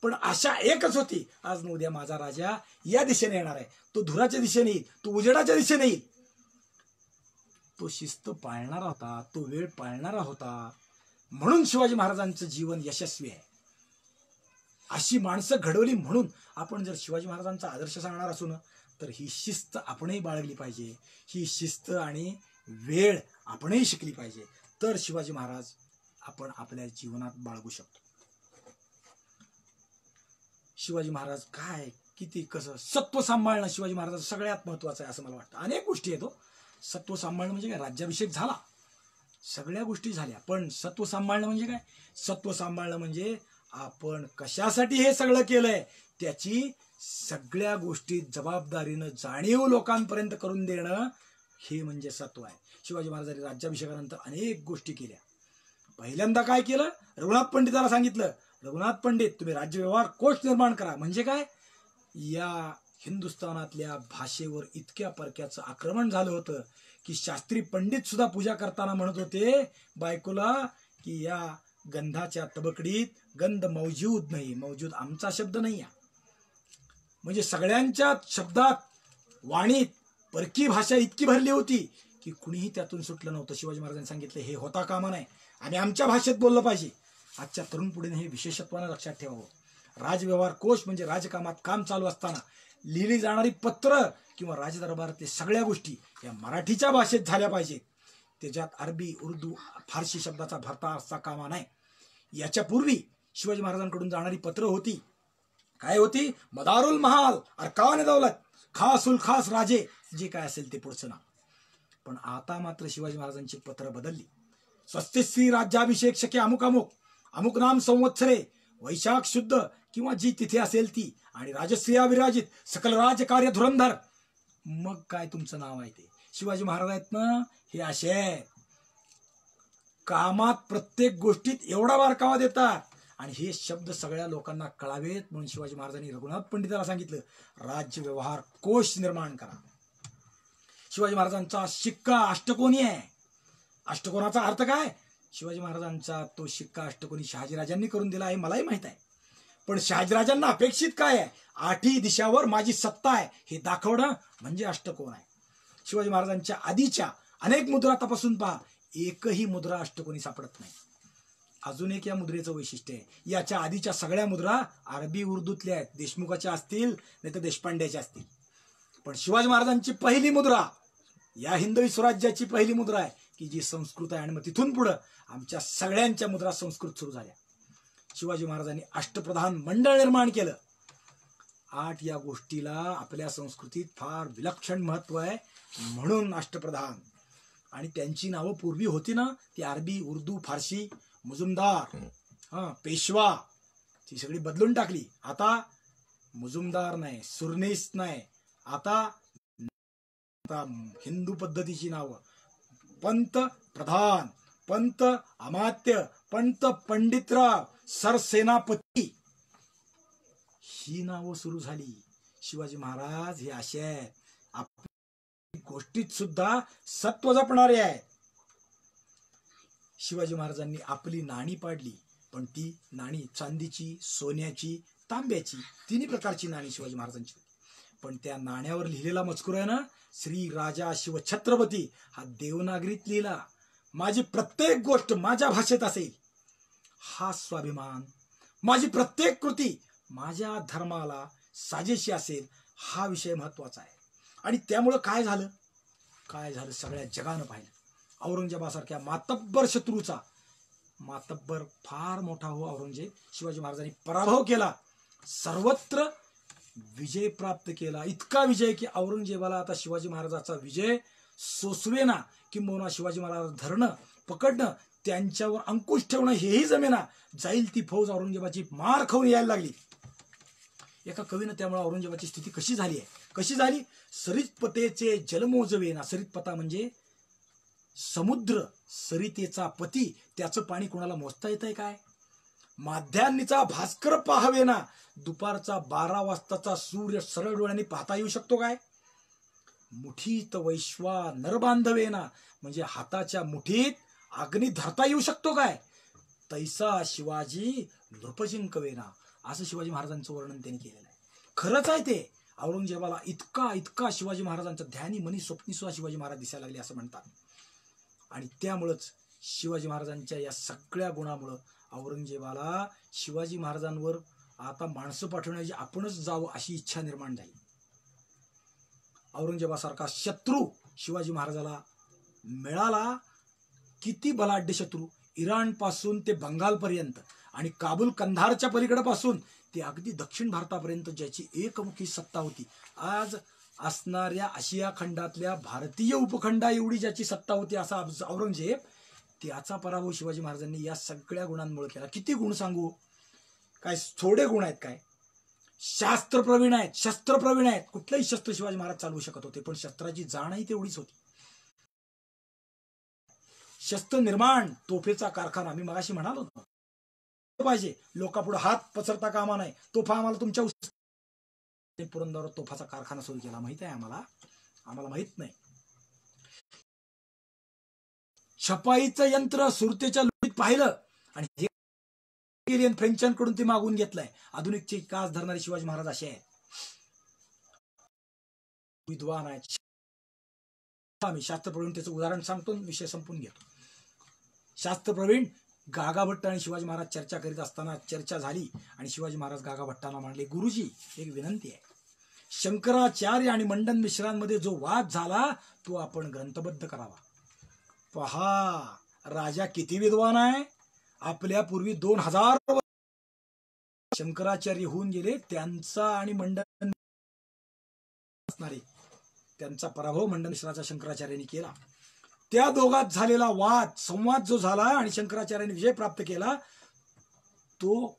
पण आशा एकच होती, आज न उद्या माझा राजा या दिशेने येणार आहे, तो धुराच्या दिशेने येईल, तो उजेडाच्या दिशेने येईल. तो शिस्त पाळणारा होता, तो वेळ पाळणारा होता, म्हणून शिवाजी महाराजांचं जीवन यशस्वी आहे. अशी माणसं घडवली म्हणून आपण जर शिवाजी महाराजांचा आदर्श सांगणार असू ना, तर ही शिस्त आपणही बाळगली पाहिजे. ही शिस्त आणि वेळ आपणही शिकली पाहिजे. तर शिवाजी महाराज आपण आपल्या जीवनात बाळगू शकतो. शिवाजी महाराज काय, किती, कसं सत्व सांभाळणं शिवाजी महाराजांचं सगळ्यात महत्वाचं आहे असं मला वाटतं. अनेक गोष्टी आहेत. सत्व सांभाळणं म्हणजे काय? राज्याभिषेक झाला, सगळ्या गोष्टी झाल्या, पण सत्व सांभाळणं म्हणजे काय? सत्व सांभाळणं म्हणजे आपण कशासाठी हे सगळं केलंय त्याची सगळ्या गोष्टी जबाबदारीनं जाणीव लोकांपर्यंत करून देणं, हे म्हणजे सत्व आहे. शिवाजी महाराजांनी राज्याभिषेकानंतर अनेक गोष्टी केल्या. पहिल्यांदा काय केलं? रघुनाथ पंडिताला सांगितलं, रघुनाथ पंडित तुम्ही राज्यव्यवहार कोश निर्माण करा. म्हणजे काय? या हिंदुस्थानातल्या भाषेवर इतक्या परक्याचं आक्रमण झालं होतं की शास्त्री पंडित सुद्धा पूजा करताना म्हणत होते बायकोला की या गंधाच्या तबकडीत गंध मौजूद नाही. मौजूद आमचा शब्द नाही आहे. म्हणजे सगळ्यांच्या शब्दात, वाणीत परकी भाषा इतकी भरली होती की कुणीही त्यातून सुटलं नव्हतं. शिवाजी महाराजांनी सांगितलं हे होता कामा नाही, आम्ही आमच्या भाषेत बोललं पाहिजे. आजच्या तरुण पिढीने हे विशेषत्वानं लक्षात ठेवावं. राजव्यवहार कोश म्हणजे राजकामात काम चालू असताना लिहिली जाणारी पत्र किंवा राजदरबारातल्या सगळ्या गोष्टी या मराठीच्या भाषेत झाल्या पाहिजेत. त्याच्यात अरबी, उर्दू, फारसी शब्दाचा भरता असता कामा नाही. याच्यापूर्वी शिवाजी महाराजांकडून जाणारी पत्र होती, काय होती? मदारुल महाल, अरकान दौलत, खासुल खास राजे, जे काय असेल ते पुढचं नाव. पण आता मात्र शिवाजी महाराजांची पत्र बदलली. स्वस्तिश्री राज्याभिषेक शके अमुक अमुक, अमुक नाम संवत्सरे, वैशाख शुद्ध किंवा जी तिथे असेल ती, आणि राजश्रिया विराजित, सकल राजकार्य धुरंधर. मग काय तुमचं नाव आहे ते? शिवाजी महाराज आहेत ना, हे असे आहेत. कामात प्रत्येक गोष्टीत एवढा बारकावा देतात आणि हे शब्द सगळ्या लोकांना कळावेत म्हणून शिवाजी महाराजांनी रघुनाथ पंडिताला सांगितलं राज्य व्यवहार कोश निर्माण करा. शिवाजी महाराजांचा शिक्का अष्टकोनी आहे. अष्टकोनाचा अर्थ काय? शिवाजी महाराजांचा तो शिक्का अष्टकोनी शहाजीराजांनी करून दिला आहे, मलाही माहित आहे. पण शहाजीराजांना अपेक्षित काय आहे? 8ही दिशावर माझी सत्ता आहे हे दाखवणं म्हणजे अष्टकोन आहे. शिवाजी महाराजांच्या आधीच्या अनेक मुद्रा तपासून पहा, एकही मुद्रा अष्टकोनी सापडत नाही. अजून एक या मुद्रेचं वैशिष्ट्य आहे, याच्या आधीच्या सगळ्या मुद्रा अरबी उर्दूतल्या आहेत, देशमुखाच्या असतील नाही तर देशपांड्याच्या असतील. पण शिवाजी महाराजांची पहिली मुद्रा या हिंदवी स्वराज्याची पहिली मुद्रा आहे की जी संस्कृत आहे. आणि मग तिथून पुढं आमच्या सगळ्यांच्या मुद्रा संस्कृत सुरू झाल्या. शिवाजी महाराजांनी अष्टप्रधान मंडळ निर्माण केलं. 8 या गोष्टीला आपल्या संस्कृतीत फार विलक्षण महत्व आहे, म्हणून अष्टप्रधान. आणि त्यांची नावं पूर्वी होती ना, ती अरबी, उर्दू, फारसी, मुजुमदार, पेशवा, ती सगळी बदलून टाकली. आता मुजुमदार नाही, सुरनीस नाही, आता हिंदू पद्धतीची नावं पंत प्रधान, पंत अमात्य, पंत पंडितराव, सरसेनापती, ही नावं सुरू झाली. शिवाजी महाराज हे असे आहेत, आपल्या गोष्टीत सुद्धा सत्व जपणारे आहेत. शिवाजी महाराजांनी आपली नाणी पाडली, पण ती नाणी चांदीची, सोन्याची, तांब्याची, तिन्ही प्रकारची नाणी शिवाजी महाराजांची. पण त्या नाण्यावर लिहिलेला मजकूर आहे ना, श्री राजा शिवछत्रपती, हा देवनागरीत लिहिला. माझी प्रत्येक गोष्ट माझ्या भाषेत असेल, हा स्वाभिमान. माझी प्रत्येक कृती माझ्या धर्माला साजेशी असेल, हा विषय महत्वाचा आहे. आणि त्यामुळं काय झालं सगळ्या जगानं पाहिलं. औरंगजेबासारख्या मातब्बर शत्रूचा, मातब्बर फार मोठा हो औरंगजेब, शिवाजी महाराजांनी पराभव केला, सर्वत्र विजय प्राप्त केला. इतका विजय की औरंगजेबाला आता शिवाजी महाराजाचा विजय सोसवेना, किंबहुना शिवाजी महाराज धरणं, पकडणं, त्यांच्यावर अंकुश ठेवणं हेही जमेना. जाईल ती फौज औरंगजेबाची मार खाऊन यायला लागली. एका कवीनं त्यामुळे औरंगजेबाची स्थिती कशी झाली. सरितपतेचे जलमोजवेना. सरितपता म्हणजे समुद्र, सरितेचा पती, त्याचं पाणी कोणाला मोजता येतंय काय? माध्यान्नीचा भास्कर पाहावेना. दुपारचा 12 वाजताचा सूर्य सरळ डोळ्यांनी पाहता येऊ शकतो काय? मुठीत वैश्वा नरबांधवेना. म्हणजे हाताच्या मुठीत अग्नी धरता येऊ शकतो काय? तैसा शिवाजी नृपजिंकवेना. असं शिवाजी महाराजांचं वर्णन त्यांनी केलेलं आहे. खरंच आहे ते. औरंगजेबाला इतका शिवाजी महाराजांचा ध्यानी मनी स्वप्नी सुद्धा शिवाजी महाराज दिसायला लागले असं म्हणतात. आणि त्यामुळंच शिवाजी महाराजांच्या या सगळ्या गुणामुळं औरंगजेबाला शिवाजी महाराजांवर आता माणसं पाठवण्याची, आपणच जावं अशी इच्छा निर्माण झाली. औरंगजेबासारखा शत्रू शिवाजी महाराजाला मिळाला. किती बलाढ्य शत्रू, इराण पासून ते बंगालपर्यंत आणि काबूल कंधारच्या पलीकडे पासून ते अगदी दक्षिण भारतापर्यंत ज्याची एकमुखी सत्ता होती. आज असणाऱ्या आशिया खंडातल्या भारतीय उपखंडा एवढी ज्याची सत्ता होती असा औरंगजेब, त्याचा पराभव शिवाजी महाराजांनी या सगळ्या गुणांमुळे केला. किती गुण सांगू, काय थोडे गुण आहेत काय? शस्त्रप्रवीण आहेत. कुठलंही शस्त्र शिवाजी महाराज चालवू शकत होते, पण शस्त्राची जाणही तेवढीच होती. शस्त्र निर्माण, तोफेचा कारखाना, मी मगाशी म्हणालो होतो पाहिजे, लोकांपुढे हात पसरता कामा नाही. तोफा आम्हाला तुमच्या पुरंदर तोफाचा कारखाना सुरू केला, माहित आहे आम्हाला माहित नाही. छपाईचं यंत्र सुरतेच्या लुटीत पाहिलं आणि फ्रेंचांकडून ते मागून घेतलंय. आधुनिकची कास धरणारे शिवाजी महाराज असे आहेत, विद्वान आहेत. आम्ही शास्त्रप्रवीण त्याचं उदाहरण सांगतो, विषय संपून घेतो. शास्त्रप्रवीण गागा भट्ट आणि शिवाजी महाराज चर्चा करीत असताना चर्चा झाली आणि शिवाजी महाराज गागा भट्टांना म्हणले, गुरुजी एक विनंती आहे. शंकराचार्य आणि मंडन मिश्रांमध्ये जो वाद झाला तो आपण ग्रंथबद्ध करावा. पहा राजा किती विद्वान आहे. आपल्या पूर्वी 2000 शंकराचार्य होऊन गेले, त्यांचा आणि मंडन असणारे त्यांचा पराभव मंडन मिश्राचा शंकराचार्यांनी केला. त्या दोघात झालेला संवाद जो झाला आणि शंकराचार्यांनी विजय प्राप्त केला, तो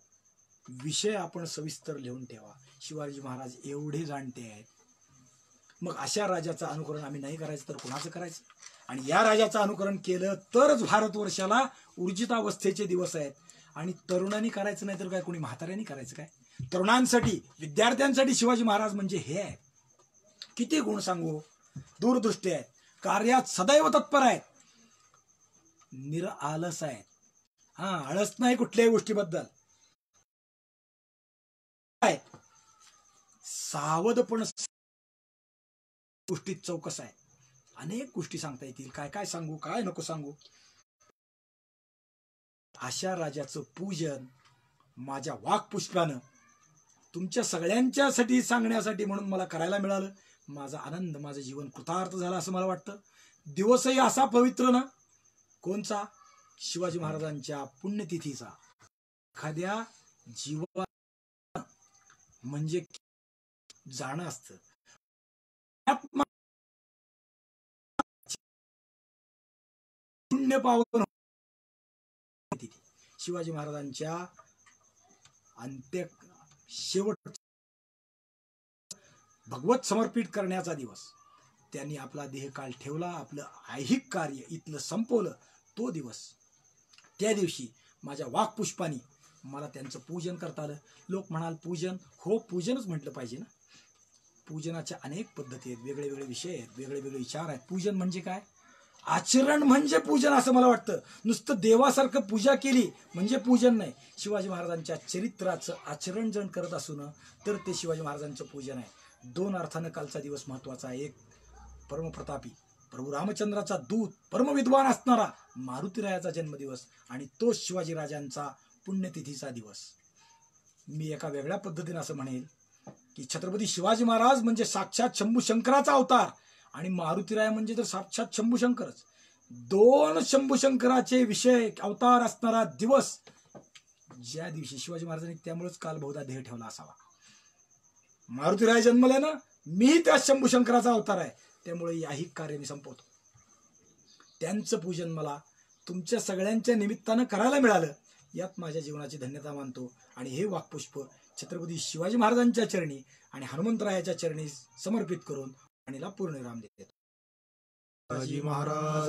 विषय आपण सविस्तर लिहून ठेवा. शिवाजी महाराज एवढे जाणते आहेत. मग अशा राजाचं अनुकरण आम्ही नाही करायचं तर कुणाचं करायचं? आणि या राजाचं अनुकरण केलं तरच भारतवर्षाला ऊर्जितावस्थेचे दिवस आहेत. आणि तरुणांनी करायचं नाही तर काय, कोणी म्हाताऱ्यांनी करायचं काय? तरुणांसाठी, विद्यार्थ्यांसाठी शिवाजी महाराज म्हणजे हे आहे. किती गुण सांगू, दूरदृष्टी आहेत, कार्यात सदैव तत्पर आहेत, निरआलस आहेत. आळस नाही कुठल्याही गोष्टीबद्दल, सावध पण गोष्टीत चौकस आहे. अनेक गोष्टी सांगता येतील, काय काय सांगू, काय नको सांगू. अशा राजाचं पूजन माझ्या वाक्पुष्पानं तुमच्या सगळ्यांच्यासाठी सांगण्यासाठी म्हणून मला करायला मिळालं. माझा आनंद, माझं जीवन कृतार्थ झालं असं मला वाटतं. दिवसही असा पवित्र ना, कोणचा? शिवाजी महाराजांच्या पुण्यतिथीचा. एखाद्या जीवा म्हणजे जाणं असतं. पुण्य पावन शिवाजी महाराजांच्या अंत्य शेवट भगवत समर्पित करण्याचा दिवस. त्यांनी आपला देहकाल ठेवला, आपलं ऐहिक कार्य इथलं संपवलं तो दिवस. त्या दिवशी माझ्या वाक्पुष्पानी मला त्यांचं पूजन करता आलं. लोक म्हणाल पूजन, हो पूजनच म्हटलं पाहिजे ना. पूजनाच्या अनेक पद्धती आहेत, वेगळे वेगळे विषय आहेत, वेगळे वेगळे विचार आहेत. पूजन म्हणजे काय? आचरण म्हणजे पूजन असं मला वाटतं. नुसतं देवासारखं पूजा केली म्हणजे पूजन नाही. शिवाजी महाराजांच्या चरित्राचं आचरण जण करत असू ना तर ते शिवाजी महाराजांचं पूजन आहे. दोन अर्थानं कालचा दिवस महत्वाचा आहे. एक परमप्रतापी प्रभू रामचंद्राचा दूत, परमविद्वान असणारा मारुतीरायाचा जन्मदिवस आणि तो शिवाजी राजांचा पुण्यतिथीचा दिवस. मी एका वेगळ्या पद्धतीने असं म्हणेल की छत्रपती शिवाजी महाराज म्हणजे साक्षात शंभूशंकराचा अवतार आणि मारुतीराय म्हणजे तर साक्षात शंभूशंकरच. दोन शंभूशंकराचे विषय अवतार असणारा दिवस ज्या दिवशी शिवाजी महाराजांनी त्यामुळेच काल बहुधा देह ठेवला असावा. मारुतीराय जन्मले ना, मी त्या शंभूशंकराचा अवतार आहे, त्यामुळे याही कार्य मी संपवतो. त्यांचं पूजन मला तुमच्या सगळ्यांच्या निमित्तानं करायला मिळालं यात माझ्या जीवनाची धन्यता मानतो. आणि हे वाक्पुष्प छत्रपती शिवाजी महाराजांच्या चरणी आणि हनुमंतरायाच्या चरणी समर्पित करून आणि पूर्ण विराम देतो. शिवाजी महाराज